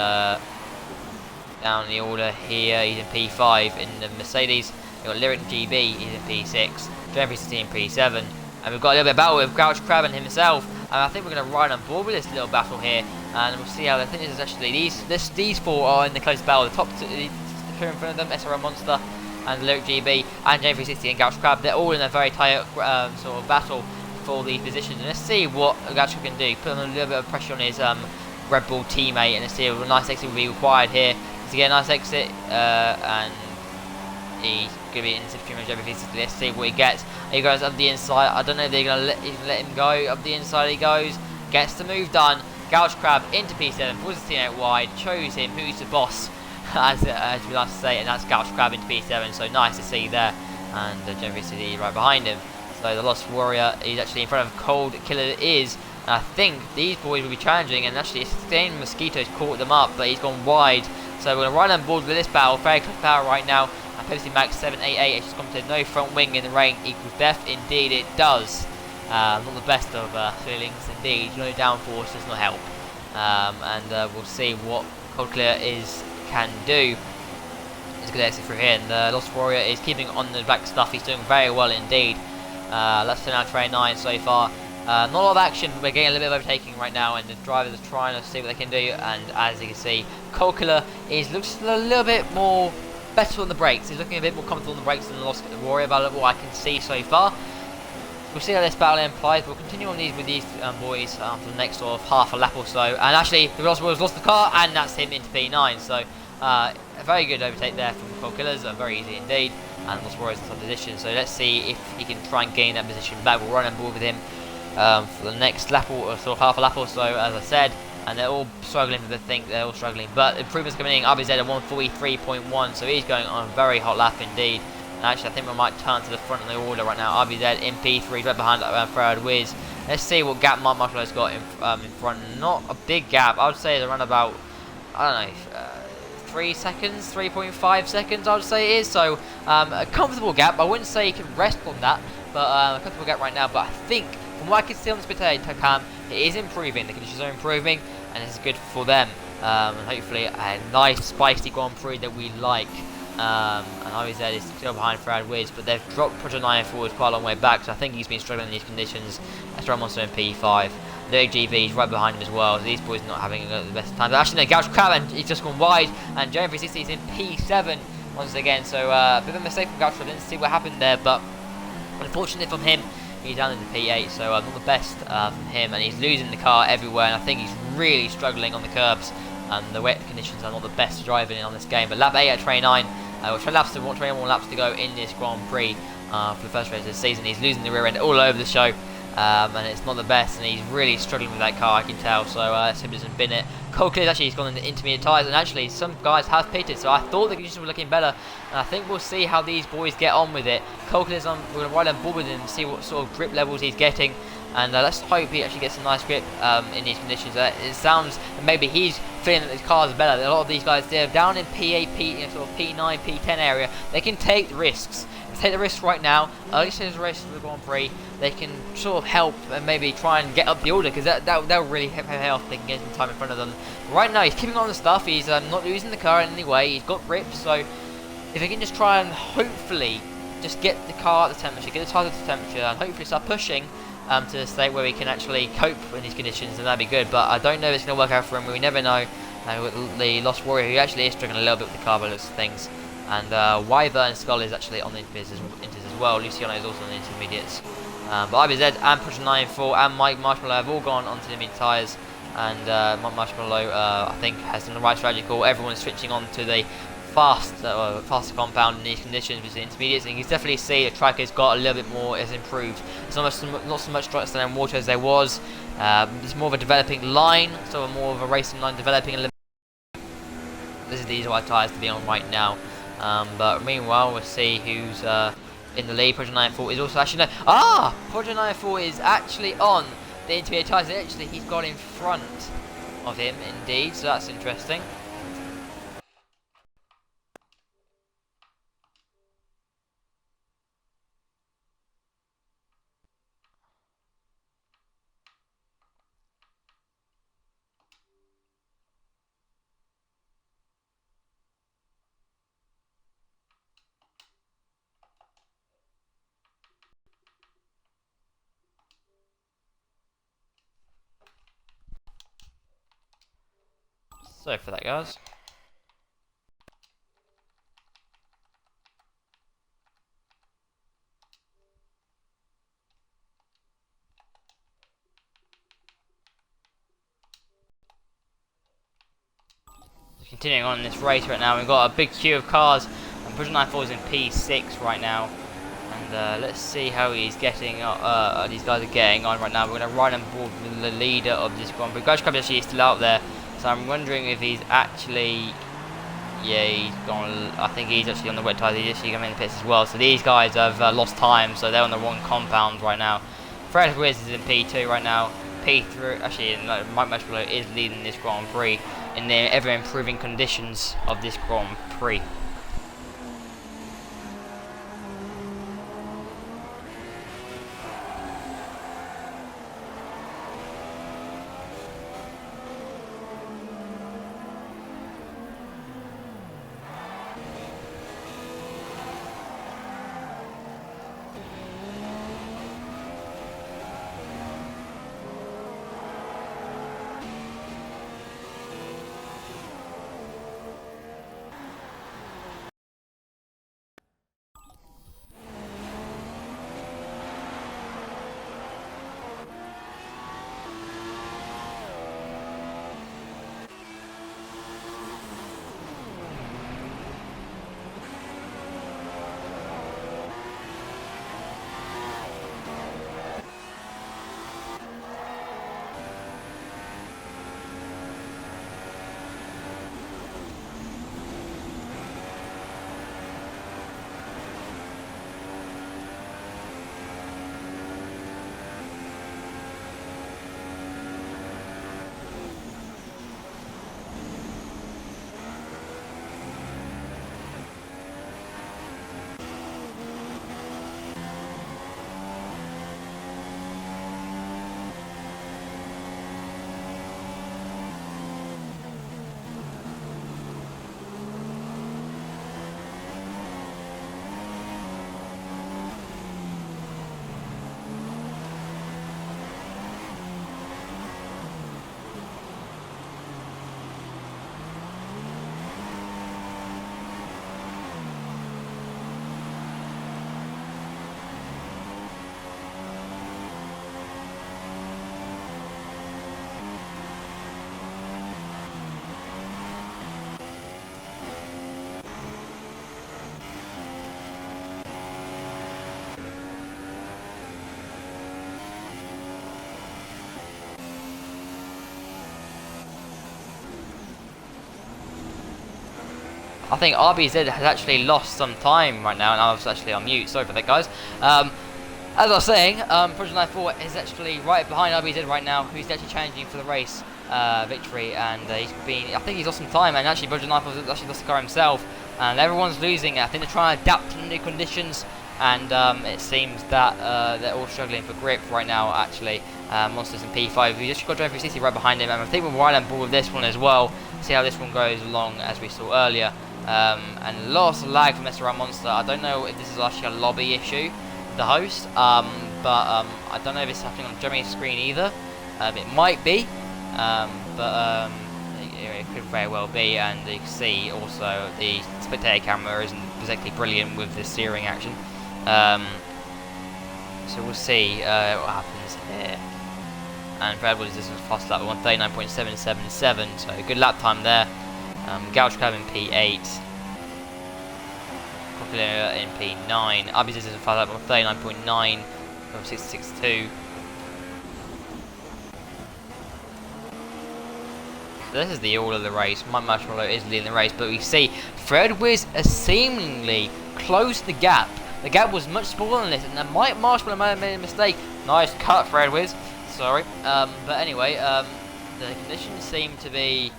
down the order here. He's in P5 in the Mercedes. We've got Lyric GB, he's in P6. Jeffrey 16 P7. And we've got a little bit of battle with Grouch Crab and himself. And I think we're going to ride on board with this little battle here. And we'll see how the thing is actually. These 4 are in the close battle. The top 2 in front of them, SRL Monster and Lyric GB and Jeffrey 16 and Grouch Crab. They're all in a very tight sort of battle for these positions. And let's see what Grouch Crab can do. Put on a little bit of pressure on his Red Bull teammate. And let's see if a nice exit will be required here to get a nice exit. And he's going to be in pretty much everything. Let's see what he gets. He goes up the inside. I don't know if they're going to let him go. Up the inside he goes. Gets the move done. Gouge Crab into P7. Pulls the team out wide. Shows him who's the boss, as we like to say. And that's Gouge Crab into P7. So nice to see there. And Jeffrey City right behind him. So the Lost Warrior is actually in front of Cold Killer is. And I think these boys will be challenging. And actually, Insane Mosquito's caught them up. But he's gone wide. So we're going to ride on board with this battle. Very close battle right now. And Pepsi Max 788 has just commented, no front wing in the rain equals death. Indeed it does. Not the best of feelings indeed. No downforce does not help. We'll see what Cold Clear can do. It's a good exit through here. And the Lost Warrior is keeping on the back stuff. He's doing very well indeed. Let's turn out train 9 so far. Not a lot of action, but we're getting a little bit of overtaking right now, and the drivers are trying to see what they can do. And as you can see, Cold Killer looks a little bit more better on the brakes. He's looking a bit more comfortable on the brakes than the Lost Warrior, about what I can see so far. We'll see how this battle implies. We'll continue on with these boys for the next sort of half a lap or so. And actually, the Lost Warrior's lost the car, and that's him into P9. So a very good overtake there from Cold Killers, very easy indeed. And Lost Warrior's in top position. So let's see if he can try and gain that position back. We'll run on board with him for the next lap or sort of half a lap or so, as I said. And they're all struggling, I think they're all struggling. But improvements coming in. RBZ at 143.1, so he's going on a very hot lap indeed. And actually, I think we might turn to the front of the order right now. RBZ in P3, right behind Farad Wiz. Let's see what gap Mark Marshallow's got in front. Not a big gap. I would say it's around about, I don't know, 3 seconds, 3.5 seconds, I would say it is. So a comfortable gap. I wouldn't say you can rest on that, but a comfortable gap right now. But I think, from what I can see on this potato cam, it is improving. The conditions are improving, and it's good for them. And hopefully a nice spicy Grand Prix that we like. And RBZ is still behind Farad Wiz, but they've dropped Project 94 quite a long way back, so I think he's been struggling in these conditions. SRL Monster in P5. Lyric GB is right behind him as well, so these boys are not having the best time. But actually, no, Gouge Crab, and he's just gone wide, and Jeremy 360 is in P7 once again, so a bit of a mistake from Gouge Crab. Didn't see what happened there, but unfortunately from him, he's down in the P8, so not the best from him, and he's losing the car everywhere, and I think he's really struggling on the curbs, and the wet conditions are not the best to drive in on this game. But lap 8 at 29, which 21 laps to go in this Grand Prix for the first race of the season. He's losing the rear end all over the show. And it's not the best, and he's really struggling with that car, I can tell. So simply doesn't bin it. Cole Clear's actually, he's gone into intermediate tyres, and actually some guys have pitted, so I thought the conditions were looking better, and I think we'll see how these boys get on with it. Cole Clear's on, we're going to ride on board with him, see what sort of grip levels he's getting, and let's hope he actually gets a nice grip in these conditions. It sounds that maybe he's feeling that his cars are better. A lot of these guys, they're down in P8, sort of P9, P10 area, they can take the risks. Take the risks right now, early stage race of the Grand Prix, they can sort of help and maybe try and get up the order, because that'll really help if they can get some time in front of them. Right now he's keeping on the stuff, he's not losing the car in any way, he's got grips, so if he can just try and hopefully just get the car at the temperature, get the tyres at the temperature, and hopefully start pushing to the state where we can actually cope in these conditions, then that'd be good. But I don't know if it's going to work out for him, we never know. The Lost Warrior, who actually is struggling a little bit with the car by the looks of things. And Wyvern Skull is actually on the intermediates as well. Luciano is also on the intermediates. But IBZ and Project 94 and Mike Marshmallow have all gone onto the mid tyres. And Mike Marshmallow, I think, has done the right strategy call. Everyone's switching on to the faster compound in these conditions with the intermediates. And you can definitely see the track has got a little bit more, has improved. It's not so much dry stand and water as there was. It's more of a developing line, so more of a racing line developing a little bit. This is the white tyres to be on right now. But meanwhile, we'll see who's in the lead. Project 94 is also actually Project 94 is actually on the intermediate tyres. Actually, he's got in front of him, indeed. So that's interesting. So for that, guys. Continuing on in this race right now, we've got a big queue of cars, and Project 94 is in P6 right now. And let's see how he's getting. These guys are getting on right now. We're going to ride on board with the leader of this Grand Prix. Grudge Club is actually still out there, so I'm wondering if he's actually. Yeah, he's gone. I think he's actually on the wet tyres. He's actually coming in the pits as well. So these guys have lost time, so they're on the wrong compound right now. Fred Wiz is in P2 right now. P3, actually, Mike Marshmallow is leading this Grand Prix in the ever improving conditions of this Grand Prix. I think RBZ has actually lost some time right now, and I was actually on mute. Sorry for that, guys. As I was saying, Project 94 is actually right behind RBZ right now, who's actually challenging for the race victory, and I think he's lost some time, and actually Project 94 has actually lost the car himself, and everyone's losing. I think they're trying to adapt to the new conditions, and it seems that they're all struggling for grip right now, actually. Monsters in P5, we just got Driver 360 right behind him, and I think we're right on board with this one as well. See how this one goes along, as we saw earlier. And lots of lag from SRL Monster. I don't know if this is actually a lobby issue, the host, but I don't know if it's happening on Jeremy's screen either. It might be, but it could very well be. And you can see also the spectator camera isn't exactly brilliant with the steering action. So we'll see what happens here. And Fred Edwards is a fast lap at 139.777, so good lap time there. Gouge Club in P8, Popular in P9, RBZ is a fast lap at 139.9, 662. So this is the order of the race. Mike Marshmallow is leading the race, but we see Fred Wiz has seemingly closed the gap. The gap was much smaller than this, and then Mike Marshmallow may have made a mistake. Nice cut, Fred Wiz. Sorry. But anyway, the conditions seem to be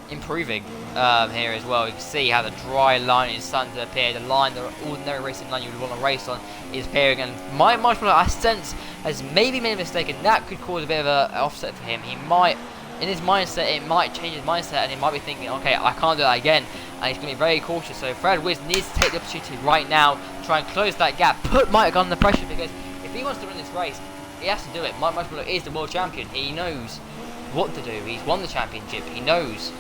improving here as well. You can see how the dry line is starting to appear. The line, the ordinary racing line you would want to race on, is appearing. And Mike Marshmallow, I sense, has maybe made a mistake, and that could cause a bit of an offset for him. He might, in his mindset, it might change his mindset, and he might be thinking, okay, I can't do that again. And he's going to be very cautious. So Fred Wiz needs to take the opportunity right now, try and close that gap, put Mike under pressure, because if he wants to win this race, he has to do it. Mike Marshmallow is the world champion. He knows what to do. He's won the championship. He knows.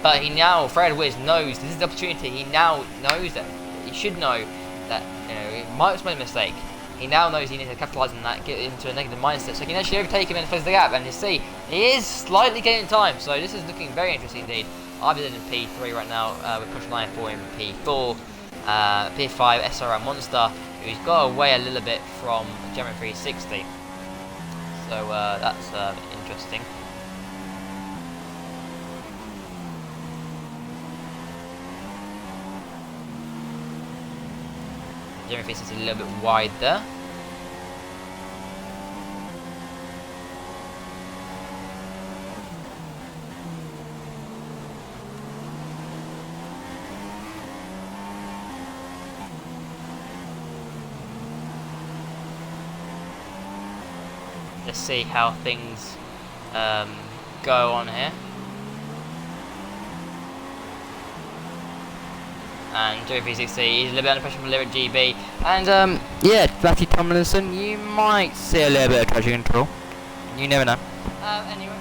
But Fred Wiz knows this is the opportunity. He now knows that he should know that Mike's made a mistake. He now knows he needs to capitalise on that, get into a negative mindset, so he can actually overtake him and close the gap. And you see, he is slightly gaining time. So this is looking very interesting indeed. RBZ in P3 right now with Project 94 in P4, P5 SRL Monster, who's got away a little bit from Gemma 360. So that's interesting. Gemma 360 is a little bit wide there. Let's see how things go on here. And Joey 360, he's a little bit under pressure from Lyric GB. And yeah, Matthew Tomlinson, you might see a little bit of traction control. You never know. Anyway,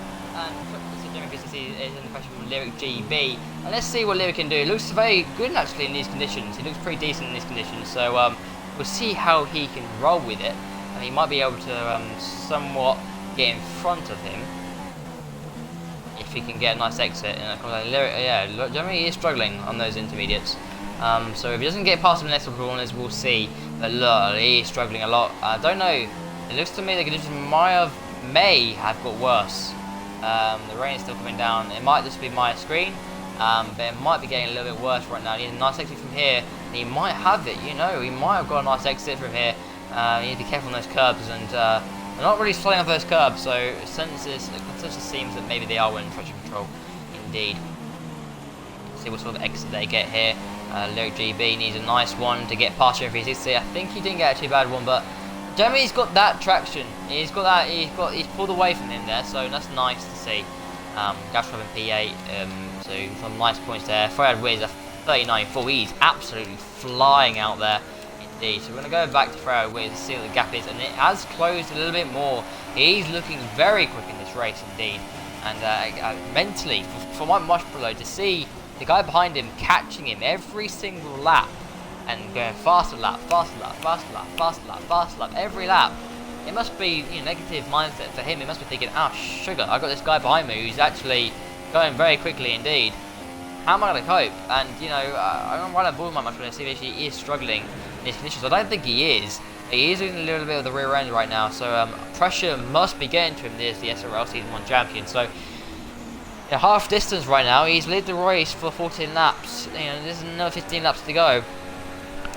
Joey 360 is under pressure from Lyric GB. And let's see what Lyric can do. It looks very good actually in these conditions. He looks pretty decent in these conditions. So we'll see how he can roll with it. And he might be able to somewhat get in front of him if he can get a nice exit. Yeah, generally he is struggling on those intermediates. So if he doesn't get past the next corners, we'll see. But look, he is struggling a lot. I don't know. It looks to me the conditions may have got worse. The rain is still coming down. It might just be my screen, but it might be getting a little bit worse right now. He needs a nice exit from here, and he might have it. He might have got a nice exit from here. You need to be careful on those curbs, and they're not really slowing off those curbs, so the consensus seems that maybe they are winning traction control, indeed. See what sort of exit they get here. Lyric GB needs a nice one to get past Jeremy 360. I think he didn't get a too bad one, but Jeremy's got that traction. He's pulled away from him there, so that's nice to see. Gash Club in P8, so some nice points there. Fred Wiz a 39.4. He's absolutely flying out there. So we're going to go back to Fred Wiz to see what the gap is, and it has closed a little bit more. He's looking very quick in this race indeed, and mentally for Mike Marshmallow to see the guy behind him catching him every single lap and going faster lap, faster lap, faster lap, faster lap, faster lap every lap, it must be negative mindset for him. He must be thinking, oh sugar, I got this guy behind me who's actually going very quickly indeed. How am I going to cope? And I'm right on board with my Marshmallow to see if he is struggling in these conditions. I don't think he is. He is losing a little bit of the rear end right now, so pressure must be getting to him. There's the SRL Season 1 champion. So yeah, half distance right now. He's led the race for 14 laps. You know, there's another 15 laps to go.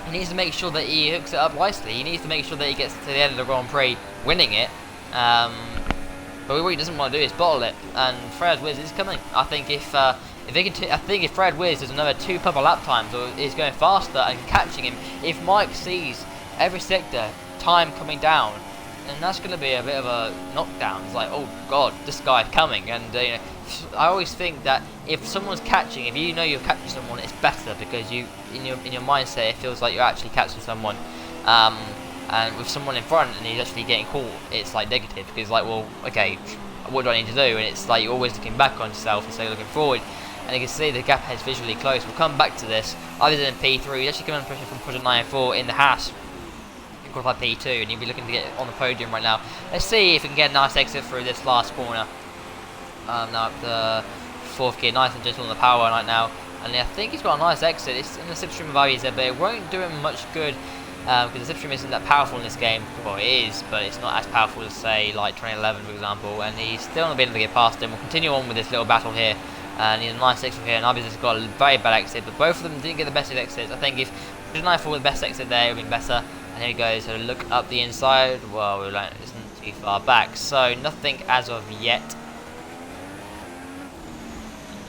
He needs to make sure that he hooks it up nicely. He needs to make sure that he gets to the end of the Grand Prix winning it. But what he doesn't want to do is bottle it. And Fred Wiz is coming. I think if Fred Wiz does another 2 proper lap times, or is going faster and catching him, if Mike sees every sector time coming down, then that's going to be a bit of a knockdown. It's like, oh god, this guy's coming. And you know, I always think that if someone's catching, if you know you're catching someone, it's better because you, in your mindset, it feels like you're actually catching someone. And with someone in front and he's actually getting caught, it's like negative because like, well, okay, what do I need to do? And it's like you're always looking back on yourself instead of looking forward. And you can see the gap is visually close. We'll come back to this. Other than P3, he's actually coming under pressure from Project 94 in the Haas. You qualify P2, and you'll be looking to get on the podium right now. Let's see if we can get a nice exit through this last corner. Now up the 4th gear, nice and gentle on the power right now. And I think he's got a nice exit. It's in the slipstream values there, but it won't do him much good. Because the slipstream isn't that powerful in this game. Well, it is, but it's not as powerful as, say, like 2011, for example. And he's still not being able to get past him. We'll continue on with this little battle here. And he's a nice exit here, and Abby's has got a very bad exit, but both of them didn't get the best of exits. I think if Project 94 with the best exit there, it would have been better. And here he goes, so look up the inside. Well, it isn't too far back, so nothing as of yet.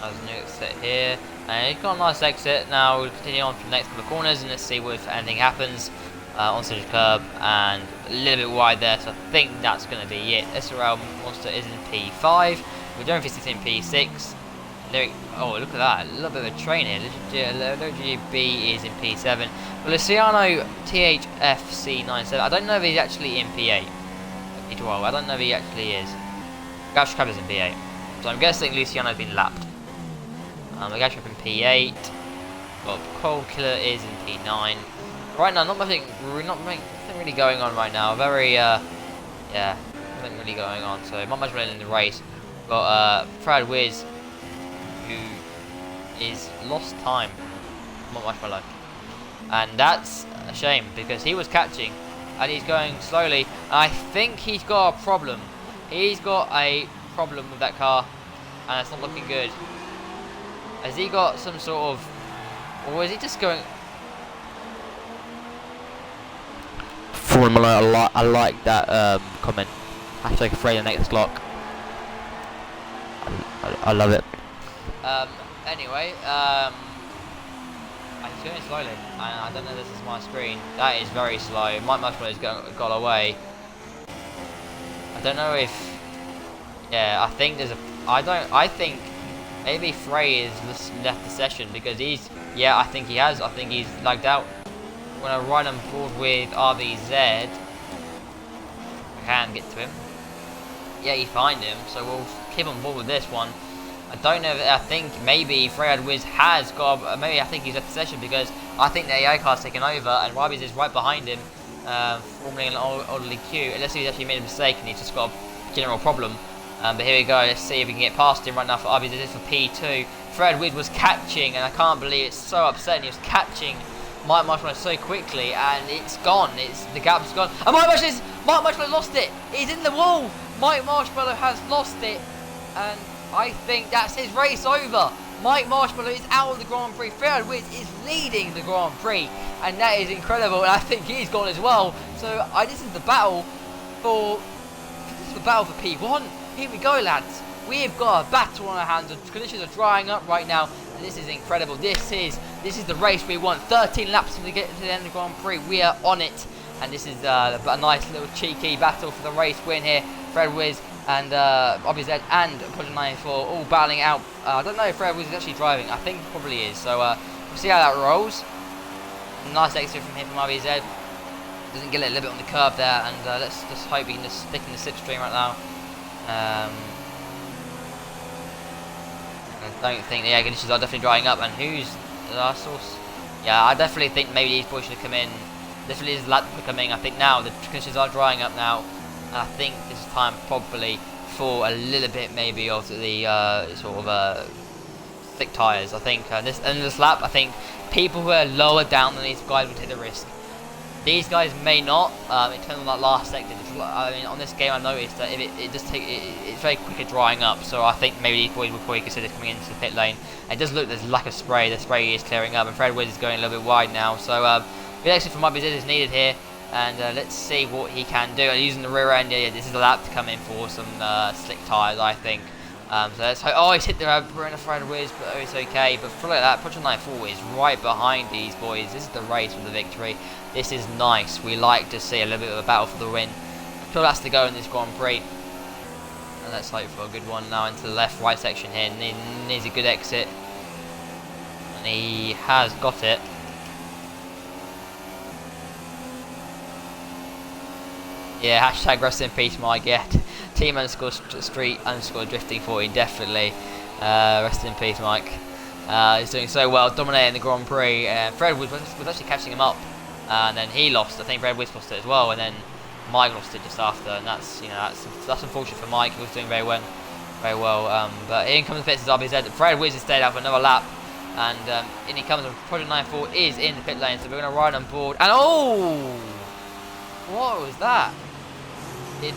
There's a new exit here. And he's got a nice exit. Now we'll continue on from the next couple of corners and let's see if anything happens. Onto the curb and a little bit wide there, so I think that's going to be it. SRL Monster is in P5. We're doing 16 P6. Oh, look at that. A little bit of a train here. GB is in P7. Well, Luciano THFC97. I don't know if he's actually in P8. P12. I don't know if he actually is. Gash Crab is in P8. So I'm guessing Luciano's been lapped. The Gash Crab in P8. Well, Cold Killer is in P9. Right now, nothing really going on right now. Yeah, nothing really going on. So not much really in the race. Got Fred Wiz, who is lost time. Not much below, and that's a shame because he was catching, and he's going slowly. I think he's got a problem. He's got a problem with that car, and it's not looking good. Has he got some sort of, or is he just going? I like that comment. Hashtag afraid the next lock. I love it. Anyway, he's going slowly. I don't know if this is my screen. That is very slow. Mike Marshmallow's got away. I don't know if. Yeah, I think there's a. I think maybe Frey has left the session because he's. Yeah, I think he has. I think he's lagged out. When I ride on board with RVZ, I can get to him. Yeah, you find him, so we'll keep on board with this one. I don't know. I think maybe Freyad Wiz has got. Maybe I think he's at the session because I think the AI car's taken over and Rabi's is right behind him, forming an orderly queue. Unless he's actually made a mistake and he's just got a general problem. But here we go. Let's see if we can get past him right now for Rabi's. This is for P2. Fred Wiz was catching, and I can't believe it's so upsetting. He was catching Mike Marshmallow so quickly, and it's gone. The gap's gone. And Mike Marshmallow lost it. He's in the wall. Mike Marshmallow has lost it, and I think that's his race over. Mike Marshmallow is out of the Grand Prix. Fred Wiz is leading the Grand Prix, and that is incredible. And I think he's gone as well. So this is the battle for P1. Here we go, lads. We've got a battle on our hands. The conditions are drying up right now, and this is incredible. This is the race we want. 13 laps to get to the end of the Grand Prix. We are on it, and this is a nice little cheeky battle for the race win here. Fred Wiz and RBZ and Project 94 all battling out. I don't know if Fred Wiz is actually driving. I think he probably is. So we'll see how that rolls. Nice exit from him from RBZ. Doesn't get a little bit on the curb there, and let's just hope he can just stick in the slipstream right now. I don't think the air conditions are definitely drying up. And who's the source? Yeah, I definitely think maybe these boys should come in. Definitely is lap coming. I think now the conditions are drying up now. And I think this is time probably for a little bit maybe of the sort of thick tyres. I think this lap, I think people who are lower down than these guys would take the risk. These guys may not, in terms of that last sector. I mean, on this game, I noticed that if it does take, it's very quick at drying up. So I think maybe these boys will probably consider coming into the pit lane. And it does look there's lack of spray. The spray is clearing up, and Fred Wiz is going a little bit wide now. So good exit from my business is needed here, and let's see what he can do. Using the rear end, yeah, this is a lap to come in for some slick tyres, I think. So let's hope. Oh, he's hit the rear end of Fred Wiz, but it's okay. But for like that, Project 94 is right behind these boys. This is the race for the victory. This is nice. We like to see a little bit of a battle for the win. Still has to go in this Grand Prix. And let's hope for a good one now into the left-right section here. Needs a good exit. And he has got it. Yeah, hashtag rest in peace, Mike. Yeah, team underscore street underscore drifting 40, definitely. Rest in peace, Mike. He's doing so well, dominating the Grand Prix. Fred was actually catching him up. And then he lost. I think Fred Wiz lost it as well, and then Mike lost it just after, and that's that's unfortunate for Mike. He was doing very well, but in comes the pits as RBZ. Fred Wiz has stayed out for another lap, and in he comes. And Project 94 is in the pit lane, so we're going to ride on board. And oh, what was that? Did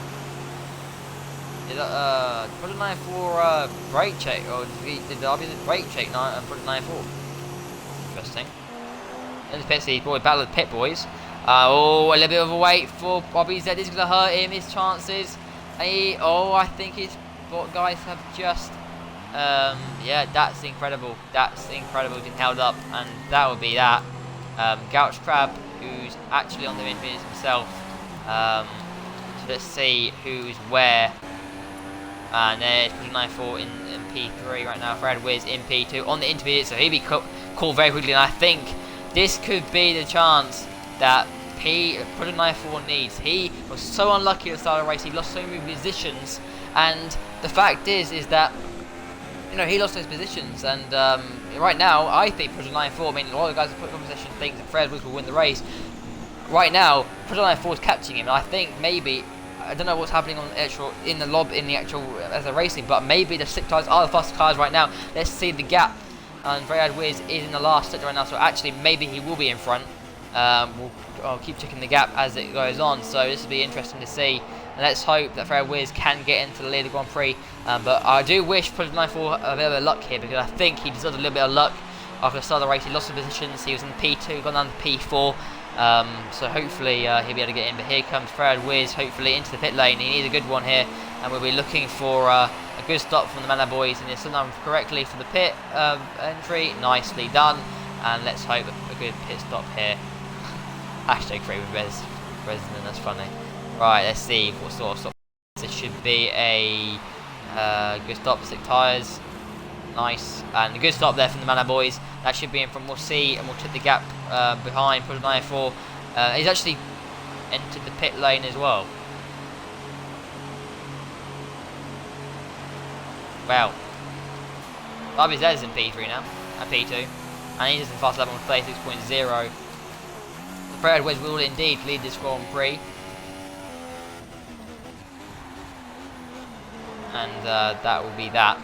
Project 94 brake check, or did the RBZ brake check? Project 94. Interesting. In the pit, see, boy, battle of the pit boys. Oh, a little bit of a wait for RBZ. This is going to hurt him, his chances. I think his guys have just, yeah, that's incredible. That's incredible. He's been held up, and that would be that. Gouch Crab, who's actually on the intermediates himself. So let's see who's where. And there's 94 in P3 right now. Fred Wiz in P2 on the intermediate, so he'll be called very quickly, and I think this could be the chance that Project 94 needs. He was so unlucky at the start of the race. He lost so many positions, and the fact is that he lost those positions. And right now, I think Project 94. I mean, a lot of the guys who put in position think that Fred Wiz will win the race. Right now, Project 94 is catching him, and I think maybe. I don't know what's happening on the actual as they're racing, but maybe the slick tyres are the fastest cars right now. Let's see the gap. And Fred Wiz is in the last sector right now, so actually maybe he will be in front. I'll keep checking the gap as it goes on, so this will be interesting to see. And let's hope that Fred Wiz can get into the lead of the Grand Prix. But I do wish Project 94 a bit of luck here, because I think he deserves a little bit of luck. After the start of the race, he lost some positions. He was in P2, gone down to P4. So hopefully he'll be able to get in. But here comes Fred Wiz, hopefully into the pit lane. He needs a good one here, and we'll be looking for a good stop from the Mana boys. And it's done correctly for the pit entry. Nicely done. And let's hope a good pit stop here. Hashtag free with Resident, that's funny. Right, let's see what sort of stop. This should be a good stop, slick tyres. Nice, and a good stop there from the Mana boys. That should be in from, we'll see, and we'll check the gap behind Project 94. He's actually entered the pit lane as well. Wow. RBZ is in P3 now, and P2, and he's just in fast lap on 36.0. Fred Wiz will indeed lead this Grand Prix. And that will be that.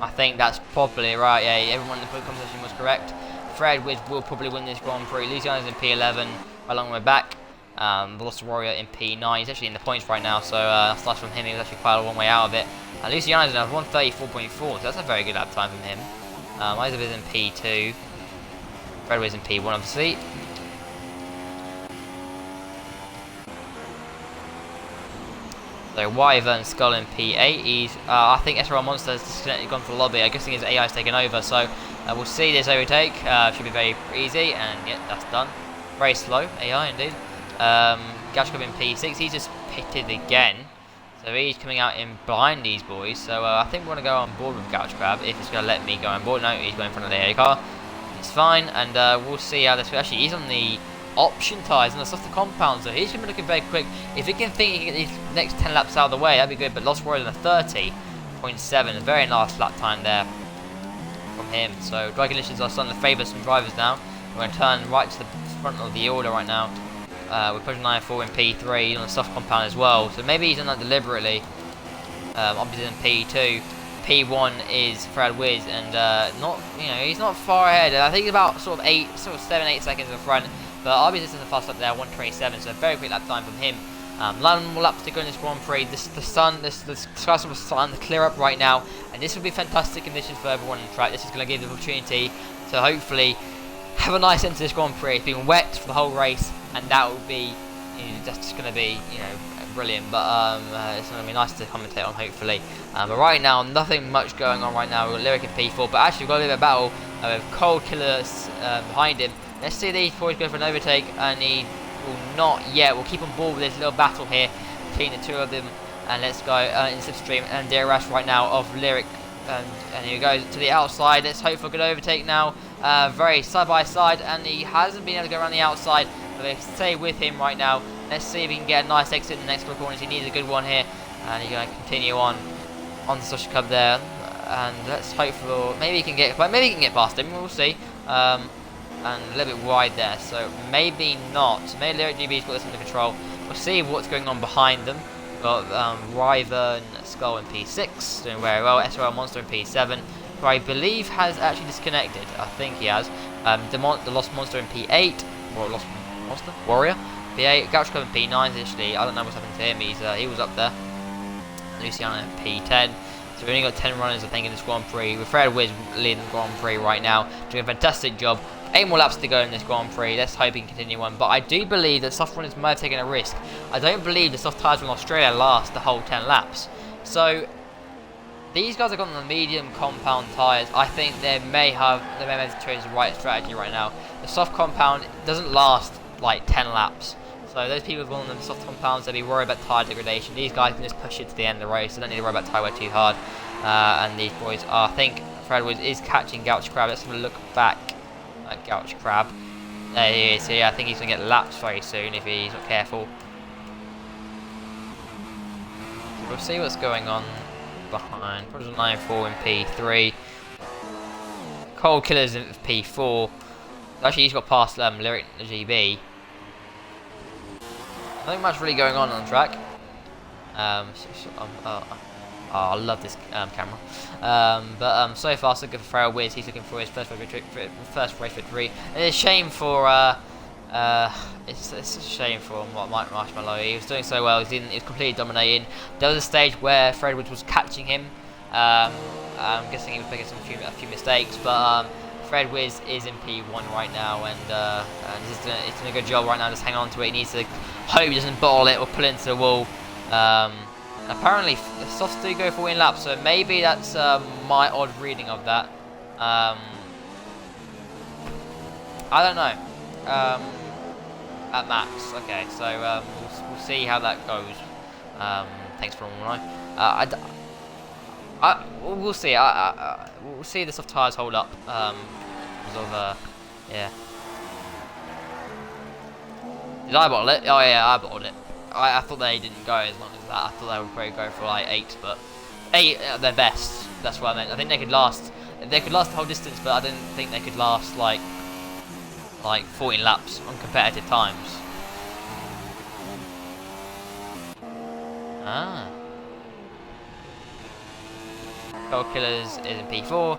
I think that's probably right, yeah, everyone in the competition was correct. Fred Wiz will probably win this Grand Prix. Luciano's in P11, along the way back. The Lost Warrior in P9, he's actually in the points right now, so that's nice from him. He was actually quite a long way out of it. Luciano's in 134.4, so that's a very good lap time from him. Isaac is in P2. Fred Wiz in P1, obviously. So Wyvern Skull in P8. He's, I think SRL Monster has disconnected, gone for the lobby. I'm guessing his AI's taken over, so we'll see this overtake. Should be very easy, and yeah, that's done. Very slow AI indeed. Gashkov in P6. He's just pitted again, so he's coming out in behind these boys. So I think we're going to go on board with Gouch Crab if it's going to let me go on board. No, he's going in front of the AI car. It's fine, and we'll see how this. Actually, he's on the option tyres and the softer compound, so he's going to be looking very quick. If he can think he can get these next 10 laps out of the way, that'd be good. But Lost Warrior in a 30.7, a very nice lap time there from him. So dry conditions are starting to favour some drivers now. We're going to turn right to the front of the order right now. We're pushing 94 in P3 on the soft compound as well, so maybe he's done that deliberately. Obviously in P2. P1 is Fred Wiz, and not, he's not far ahead. I think he's about sort of 7-8 seconds in front. But RB's is a fast up there, 1:27, so a very quick lap time from him. 11 more laps to go in this Grand Prix. The sky's starting to clear up right now, and this will be fantastic conditions for everyone on the track. This is going to give the opportunity to hopefully have a nice end to this Grand Prix. It's been wet for the whole race, and that will be, that's just going to be, brilliant. But it's going to be nice to commentate on, hopefully. But right now, nothing much going on right now. We've got Lyric in P4, but actually we've got a bit of a battle with Cold Killers behind him. Let's see these boys go for an overtake, and he will not yet. We'll keep on board with this little battle here between the two of them, and let's go in Slipstream and DRS right now of Lyric, and he goes to the outside. Let's hope for a good overtake now. Very side by side, and he hasn't been able to go around the outside, but they stay with him right now. Let's see if he can get a nice exit in the next couple of corners. He needs a good one here, and he's going to continue on the social club there, and let's hope for maybe he can get past him. We'll see. And a little bit wide there, so maybe not. Maybe Lyric GB's got this under control. We'll see what's going on behind them. We've got Ryvern Skull in P6, doing very well. SRL Monster in P7, who I believe has actually disconnected. I think he has. The Lost Monster in P8, or Lost Monster? Warrior? P8, Gouch Club in P9 initially. I don't know what's happened to him. He was up there. Luciano in P10. So we've only got 10 runners, I think, in this Grand Prix. With Fred Wiz leading the Grand Prix right now, doing a fantastic job. 8 more laps to go in this Grand Prix. Let's hope he can continue on. But I do believe that soft runners might have taken a risk. I don't believe the soft tyres from Australia last the whole 10 laps. So these guys have got the medium compound tyres. I think they may have chosen the right strategy right now. The soft compound doesn't last like 10 laps. So those people who've gone on the soft compounds, they'll be worried about tyre degradation. These guys can just push it to the end of the race. They don't need to worry about tyre wear too hard. And these boys are, I think Fred Wiz is catching Gouch Crab. Let's have a look back at Gouch Crab. There he is. I think he's going to get lapped very soon if he's not careful. We'll see what's going on behind. Project 94 in P3. Cold Killers in P4. Actually, he's got past Lyric GB. Nothing much really going on the track. I love this camera. But so far so good for Farrell Wiz. He's looking for his first race victory. And it's a shame for it's a shame for Mike Marshmallow. He was doing so well. He was completely dominating. There was a stage where Fred Wiz was catching him. I'm guessing he was making a few mistakes, but Fred Wiz is in P1 right now, and he's doing a good job right now. Just hang on to it. He needs to hope he doesn't bottle it or pull into the wall. Apparently, the softs do go for win laps, so maybe that's my odd reading of that. I don't know. At max, okay. So we'll see how that goes. Thanks for all we'll see. We'll see the soft tyres hold up. Because of yeah. Did I bottle it? Oh yeah, I bottled it. I thought they didn't go as long as that. I thought they would probably go for like 8, but 8 at their best. That's what I meant. I think they could last. They could last the whole distance, but I didn't think they could last like 14 laps on competitive times. Cold Killers is in P4.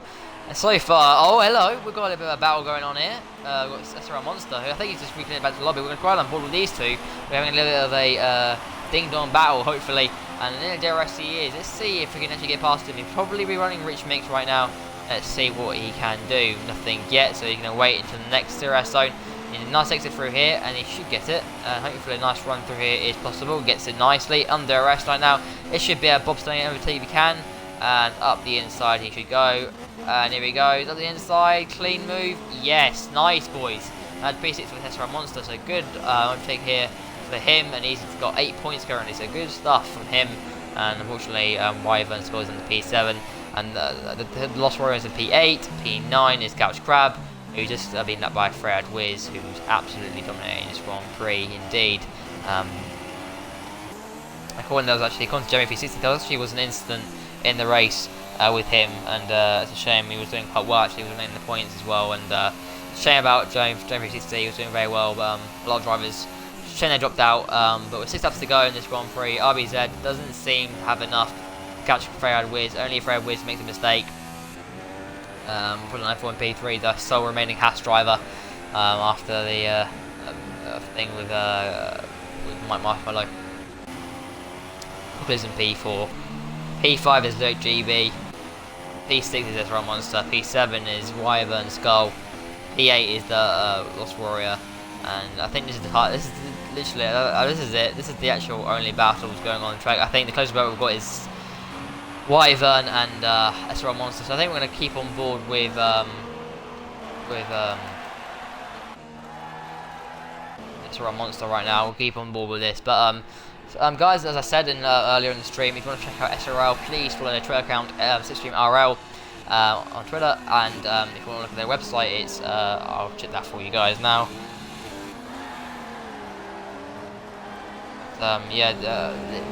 And so far, oh hello, we've got a little bit of a battle going on here. We've got SRL Monster, who I think he's just reconnected back to the lobby. We're going to try on board with these two. We're having a little bit of a ding-dong battle, hopefully. And in the DRS he is. Let's see if we can actually get past him. He'll probably be running Rich Mix right now. Let's see what he can do. Nothing yet, so he's going to wait until the next DRS zone. A nice exit through here, and he should get it. Hopefully a nice run through here is possible. Gets it nicely. Under arrest right now. It should be a bobsleighing overtake if he can. And up the inside he should go. And here he goes. Up the inside. Clean move. Yes. Nice, boys. That's P6 with SRL Monster. So good overtake here for him. And he's got 8 points currently. So good stuff from him. And unfortunately, Wyvern scores in the P7. And the Lost Warriors in P8. P9 is Gouch Crab, who's just been lapped by Fred Wiz, who's absolutely dominating this Grand Prix indeed. According to Jeremy P60, there actually was an incident in the race with him, and it's a shame. He was doing quite well actually, he was winning the points as well, and shame about Jeremy P60, he was doing very well, but a lot of drivers, shame they dropped out, but with 6 laps to go in this Grand Prix, RBZ doesn't seem to have enough catch Fred Wiz. Only if Fred Wiz makes a mistake. Put an F1 P3, the sole remaining Haas driver after the thing with Mike Marshmallow. Is in P4. P5 is Luke GB. P6 is SRL Monster. P7 is Wyvern Skull. P8 is the Lost Warrior. And I think this is the part. This is literally. This is it. This is the actual only battles going on the track. I think the closest battle we've got is Wyvern and SRL Monster. So I think we're going to keep on board with SRL Monster right now. We'll keep on board with this, but guys, as I said earlier in the stream, if you want to check out SRL, please follow their Twitter account, Livestream RL, on Twitter, and if you want to look at their website, it's I'll check that for you guys now.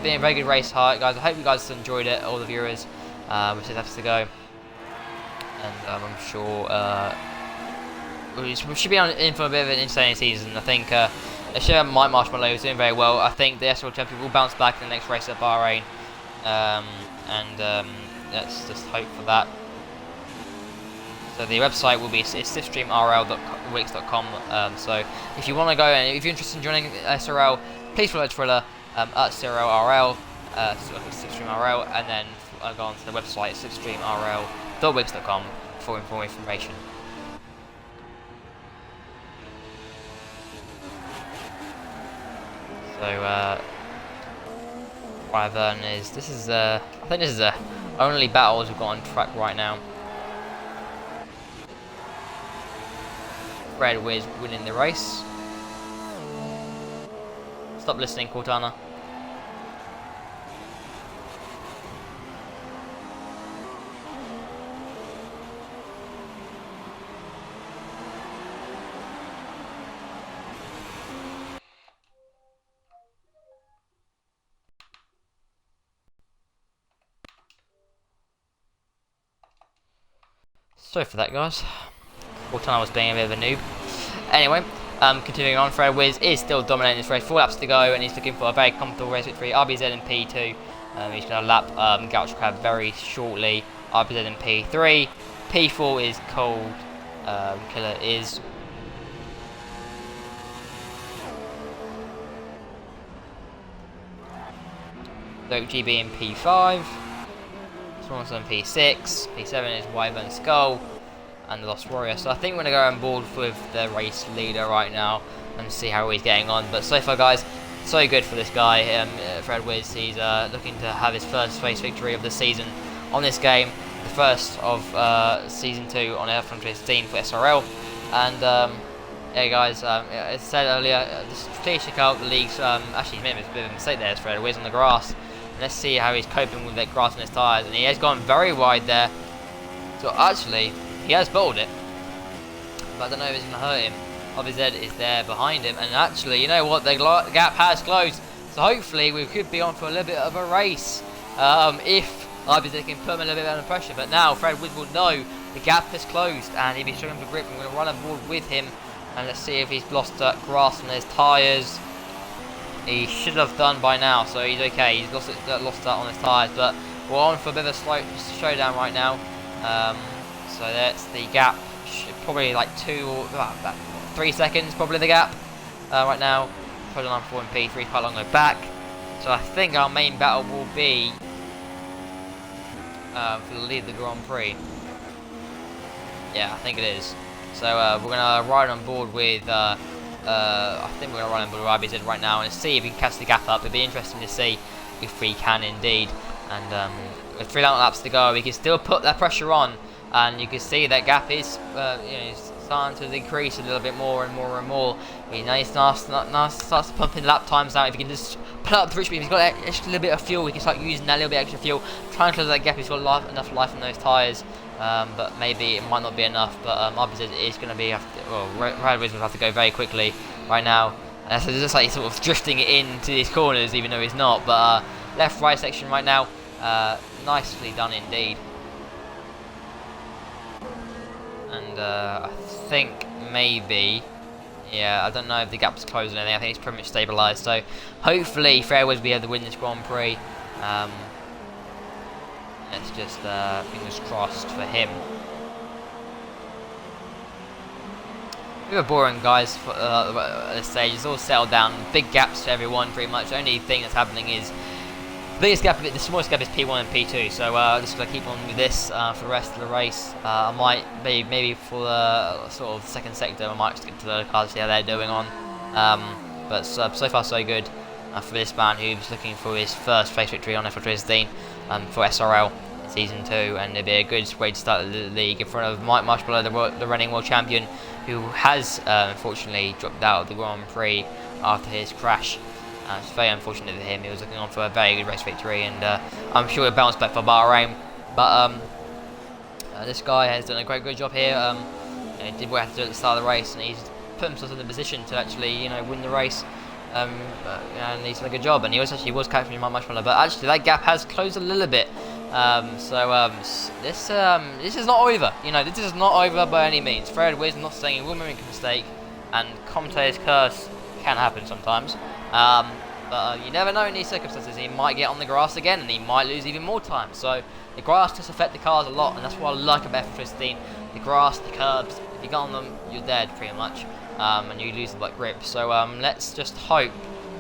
Being a very good race, guys. I hope you guys enjoyed it, all the viewers. We still have to go, and I'm sure we should be in for a bit of an insane season. I think. Mike Marshmallow is doing very well. I think the SRL champion will bounce back in the next race at Bahrain, let's just hope for that. So the website will be slipstreamrl.wix.com. So if you want to go and if you're interested in joining SRL, please follow Twitter at SRLRL, slipstreamrl, and then go on to the website slipstreamrl.wix.com for more information. So Wyvern is. I think this is the only battles we've got on track right now. Fred Wiz winning the race. Stop listening, Cortana. Sorry for that, guys. Cortana was being a bit of a noob. Anyway, continuing on, Fred Wiz is still dominating this race. 4 laps to go, and he's looking for a very comfortable race victory. RBZ in P2. He's going to lap Gouch Crab very shortly. RBZ in P3. P4 is Cold Killer is. Luke GB in P5. Swanson P6, P7 is Wyvern Skull, and the Lost Warrior. So I think we're going to go on board with the race leader right now and see how he's getting on. But so far, guys, so good for this guy, Fred Wiz. He's looking to have his first race victory of the season on this game, the first of Season 2 on F115 for SRL. And yeah, guys, as I said earlier, please check out the league's. Actually, he's made a bit of a mistake there, Fred Wiz, on the grass. Let's see how he's coping with that grass on his tyres, and he has gone very wide there. So actually, he has bowled it, but I don't know if it's going to hurt him. RBZ is there behind him, and actually, you know what, the gap has closed. So hopefully we could be on for a little bit of a race if RBZ can put him a little bit under pressure. But now Fred Wiz will know the gap has closed, and he'll be struggling for grip. I'm going to run on board with him, and let's see if he's lost grass on his tyres. He should have done by now, so he's okay. He's lost that on his tyres, but we're on for a bit of a slow showdown right now. So that's the gap, probably like 3 seconds, probably the gap right now. Probably on 4 and P3, quite long way back. So I think our main battle will be for the lead of the Grand Prix. Yeah, I think it is. So we're gonna ride on board with. I think we're going to run on board with RBZ right now and see if we can catch the gap up. It'd be interesting to see if we can indeed. And with 3 laps to go, we can still put that pressure on, and you can see that gap is starting to decrease a little bit more and more and more. Now he starts pumping lap times out. If he can just put up the speed, if he's got that extra little bit of fuel, we can start using that little bit extra fuel, try and close that gap. He's got enough life in those tyres. But maybe it might not be enough. But RBZ is going to be Fred Wiz will have to go very quickly right now. So it's just like he's sort of drifting into these corners, even though he's not. But left-right section right now, nicely done indeed. And I think maybe, yeah, I don't know if the gap's closed or anything. I think it's pretty much stabilised. So hopefully Fred Wiz will be able to win this Grand Prix. let's just fingers crossed for him. We were boring, guys, for this stage. It's all settled down. Big gaps for everyone, pretty much. The only thing that's happening is the smallest gap is P1 and P2. So just gonna keep on with this for the rest of the race. I might maybe for the sort of second sector, I might skip to the cars, see how they're doing on. But so far so good for this man who's looking for his first race victory on F15 for SRL in season 2, and it'd be a good way to start the league in front of Mike Marshmallow, the reigning world champion, who has unfortunately dropped out of the Grand Prix after his crash. It's very unfortunate for him. He was looking on for a very good race victory, and I'm sure he'll bounce back for Bahrain. But this guy has done a good job here. He did what he had to do at the start of the race, and he's put himself in the position to actually, win the race. And he's done a good job, and he was catching Mike Marshmallow. But actually, that gap has closed a little bit. This is not over. This is not over by any means. Fred Wiz, not saying he will make a mistake, and commentator's curse can happen sometimes. But you never know in these circumstances. He might get on the grass again, and he might lose even more time. So the grass does affect the cars a lot, and that's what I like about F15. The grass, the curbs. If you get on them, you're dead pretty much, and you lose the grip. So let's just hope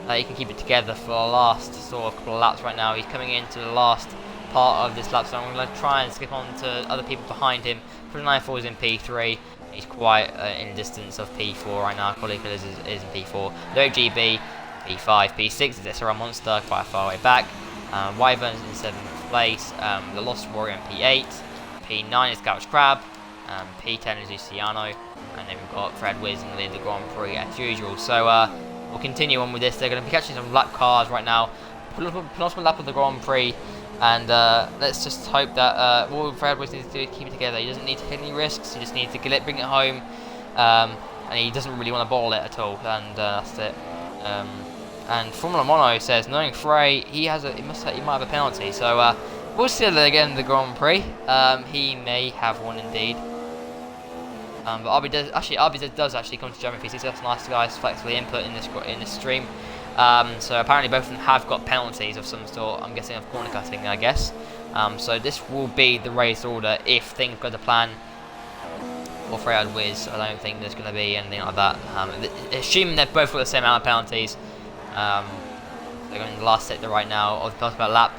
that he can keep it together for the last sort of couple of laps. Right now, he's coming into the last part of this lap, so I'm going to try and skip on to other people behind him. 94 is in P3. He's quite in distance of P4 right now. Colleague is in P4. Low GB, P5, P6 is SRL Monster, quite far away back. Wyvern's in 7th place. The Lost Warrior in P8. P9 is Couch Crab. P10 is Luciano. And then we've got Fred Wiz in the lead of the Grand Prix as usual. So we'll continue on with this. They're going to be catching some lap cars right now. Penultimate lap of the Grand Prix. And let's just hope that Fred Wiz needs to keep it together. He doesn't need to take any risks. He just needs to bring it home. And he doesn't really want to bottle it at all. And that's it. And Formula Mono says, knowing Frey, he might have a penalty. So we'll see that again in the Grand Prix. He may have one indeed. But RBZ does actually come to German PC, so that's nice, guys. Flexibly input in this stream. So apparently both of them have got penalties of some sort. I'm guessing of corner cutting, I guess. So this will be the race order if things go to plan. Or Freyad Wiz, I don't think there's going to be anything like that. Assuming they've both got the same amount of penalties. They're going in the last sector right now of the penultimate lap.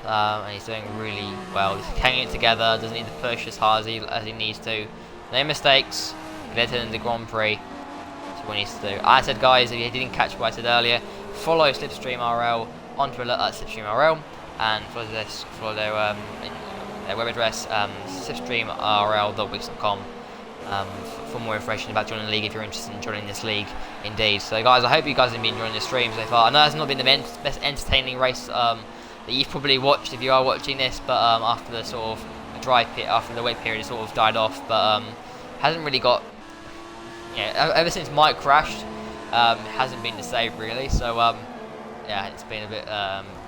And he's doing really well. He's hanging it together, doesn't need to push as hard as he needs to. No mistakes. Get in the Grand Prix. That's what he needs to do. I said, guys, if you didn't catch what I said earlier, follow Slipstream RL on Twitter at Slipstream RL, and follow their web address, slipstreamrl.wix.com, for more information about joining the league if you're interested in joining this league indeed. So guys, I hope you guys have been enjoying the stream so far. I know it's not been the best entertaining race that you've probably watched if you are watching this, but after the sort of after the wait period it sort of died off, but hasn't really got, ever since Mike crashed, hasn't been the same really. So yeah, it's been a bit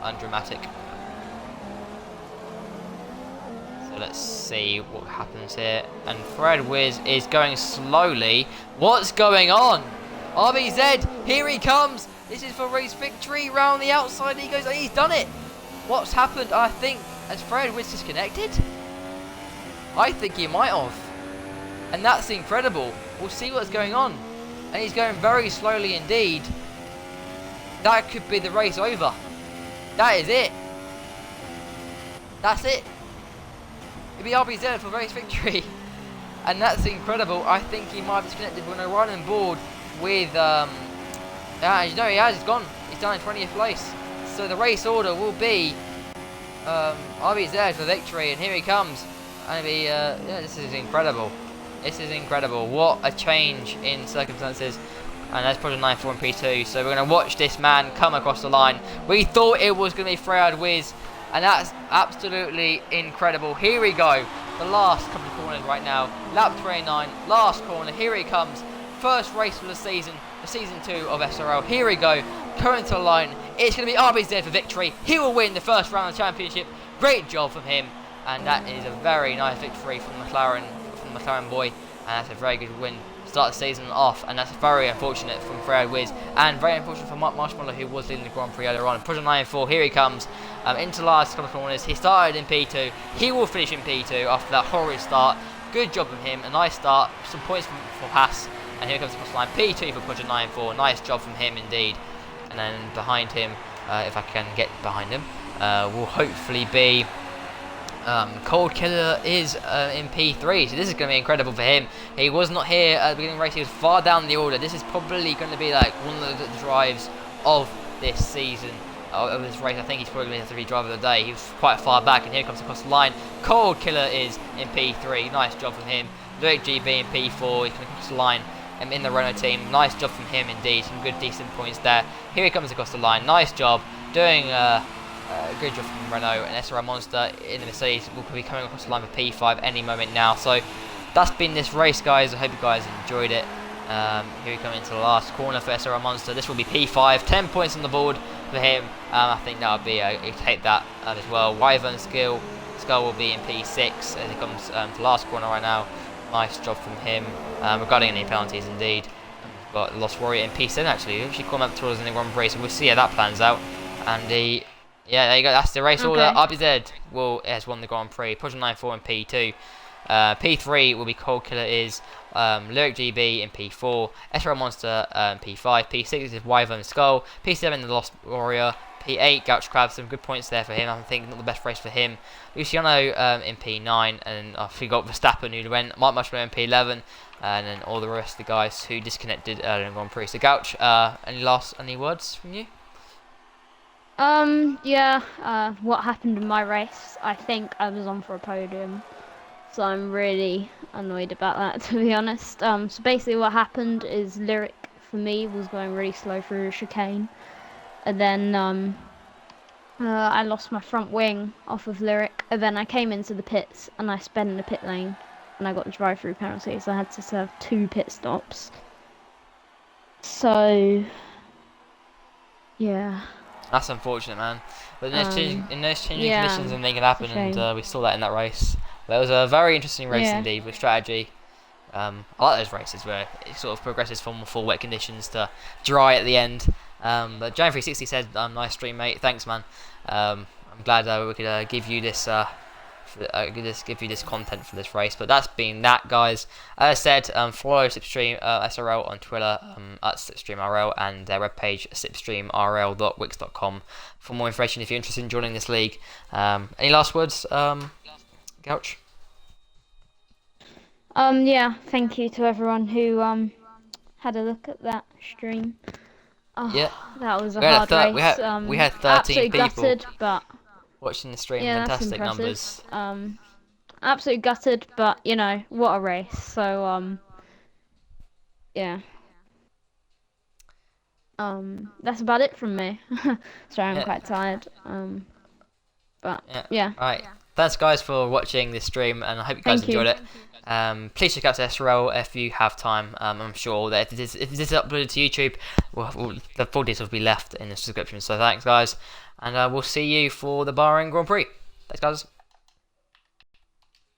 undramatic. So let's see what happens here. And Fred Wiz is going slowly. What's going on? RBZ, here he comes. This is for race victory. Round the outside he goes. He's done it. What's happened? I think, has Fred Wiz disconnected? I think he might have. And that's incredible. We'll see what's going on. And he's going very slowly indeed. That could be the race over. That is it. That's it. It'll be RBZ for race victory. And that's incredible. I think he might have disconnected when I run on board with yeah, he has, he's gone. He's done in 20th place. So the race order will be RBZ for victory, and here he comes. And it'll be yeah, this is incredible. This is incredible. What a change in circumstances. And that's Project 94 and P2. So we're going to watch this man come across the line. We thought it was going to be Freyad Wiz, and that's absolutely incredible. Here we go. The last couple of corners right now. Lap 29, last corner. Here he comes. First race for the season 2 of SRL. Here we go. Coming to the line. It's going to be RBZ for victory. He will win the first round of the championship. Great job from him. And that is a very nice victory from McLaren boy. And that's a very good win. start the season off, and that's very unfortunate from Fred Wiz, and very unfortunate for Mark Marshmallow, who was leading the Grand Prix earlier on. Project 9-4, here he comes into the last couple of corners. He started in P2, he will finish in P2 after that horrid start. Good job from him, a nice start, some points for Haas, and here comes across the line, P2 for Project 9-4, nice job from him indeed. And then behind him, if I can get behind him, will hopefully be Cold Killer is in P3, so this is going to be incredible for him. He was not here at the beginning of the race, he was far down the order. This is probably going to be like one of the drives of this season, of this race. I think he's probably going to have to be driver of the day. He was quite far back, and here comes across the line. Cold Killer is in P3, nice job from him. Luke GB in P4, he's going to cross the line in the Renault team. Nice job from him indeed, some good decent points there. Here he comes across the line, nice job, doing good job from Renault, and SRL Monster in the Mercedes will be coming across the line for P5 any moment now. So that's been this race, guys. I hope you guys enjoyed it. Here we come into the last corner for SRL Monster. This will be P5, 10 points on the board for him. I think that would be he'll take that as well. Wyvern Skull will be in P6 as he comes to the last corner right now. Nice job from him. Regarding any penalties, indeed. We've got Lost Warrior in P7 actually. He should come up towards the Grand Prix, so we'll see how that plans out. And yeah, there you go. That's the race order. RBZ has won the Grand Prix. Project 9-4 in P2. P3 will be Cold Killer is Lyric GB in P4. SRL Monster P5. P6 is Wyvern Skull. P7 the Lost Warrior. P8 Gouch Crab. Some good points there for him. I think not the best race for him. Luciano in P9, and I forgot Verstappen who went. Mark Marshmallow in P11, and then all the rest of the guys who disconnected earlier in the Grand Prix. So Gouch, any words from you? Yeah, what happened in my race, I think I was on for a podium, so I'm really annoyed about that, to be honest. So basically what happened is Lyric, for me, was going really slow through a chicane, and then I lost my front wing off of Lyric, and then I came into the pits, and I sped in the pit lane, and I got a drive-through penalty, so I had to serve 2 pit stops. So, yeah. That's unfortunate, man. But in those changing yeah, conditions, anything can happen, and we saw that in that race. But it was a very interesting race indeed, with strategy. I like those races where it sort of progresses from full wet conditions to dry at the end. But Jan360 said, "Nice stream, mate. Thanks, man. I'm glad we could give you this." Give you this content for this race. But that's been that, guys. As I said, follow Slipstream SRL on Twitter at SlipstreamRL, and their webpage slipstreamrl.wix.com for more information if you're interested in joining this league. Any last words, Gouch? Yeah, thank you to everyone who had a look at that stream. Oh, yeah, that was a hard race. We had 13 absolutely people gutted, but watching the stream. yeah, Fantastic that's numbers. Absolutely gutted, but you know what a race. So yeah. That's about it from me. Sorry, I'm quite tired. But yeah. Alright. Thanks, guys, for watching this stream, and I hope you guys enjoyed it. Please check out SRL if you have time. I'm sure that if this is uploaded to YouTube, the full details will be left in the description. So thanks, guys, and we'll see you for the Bahrain Grand Prix. Thanks, guys.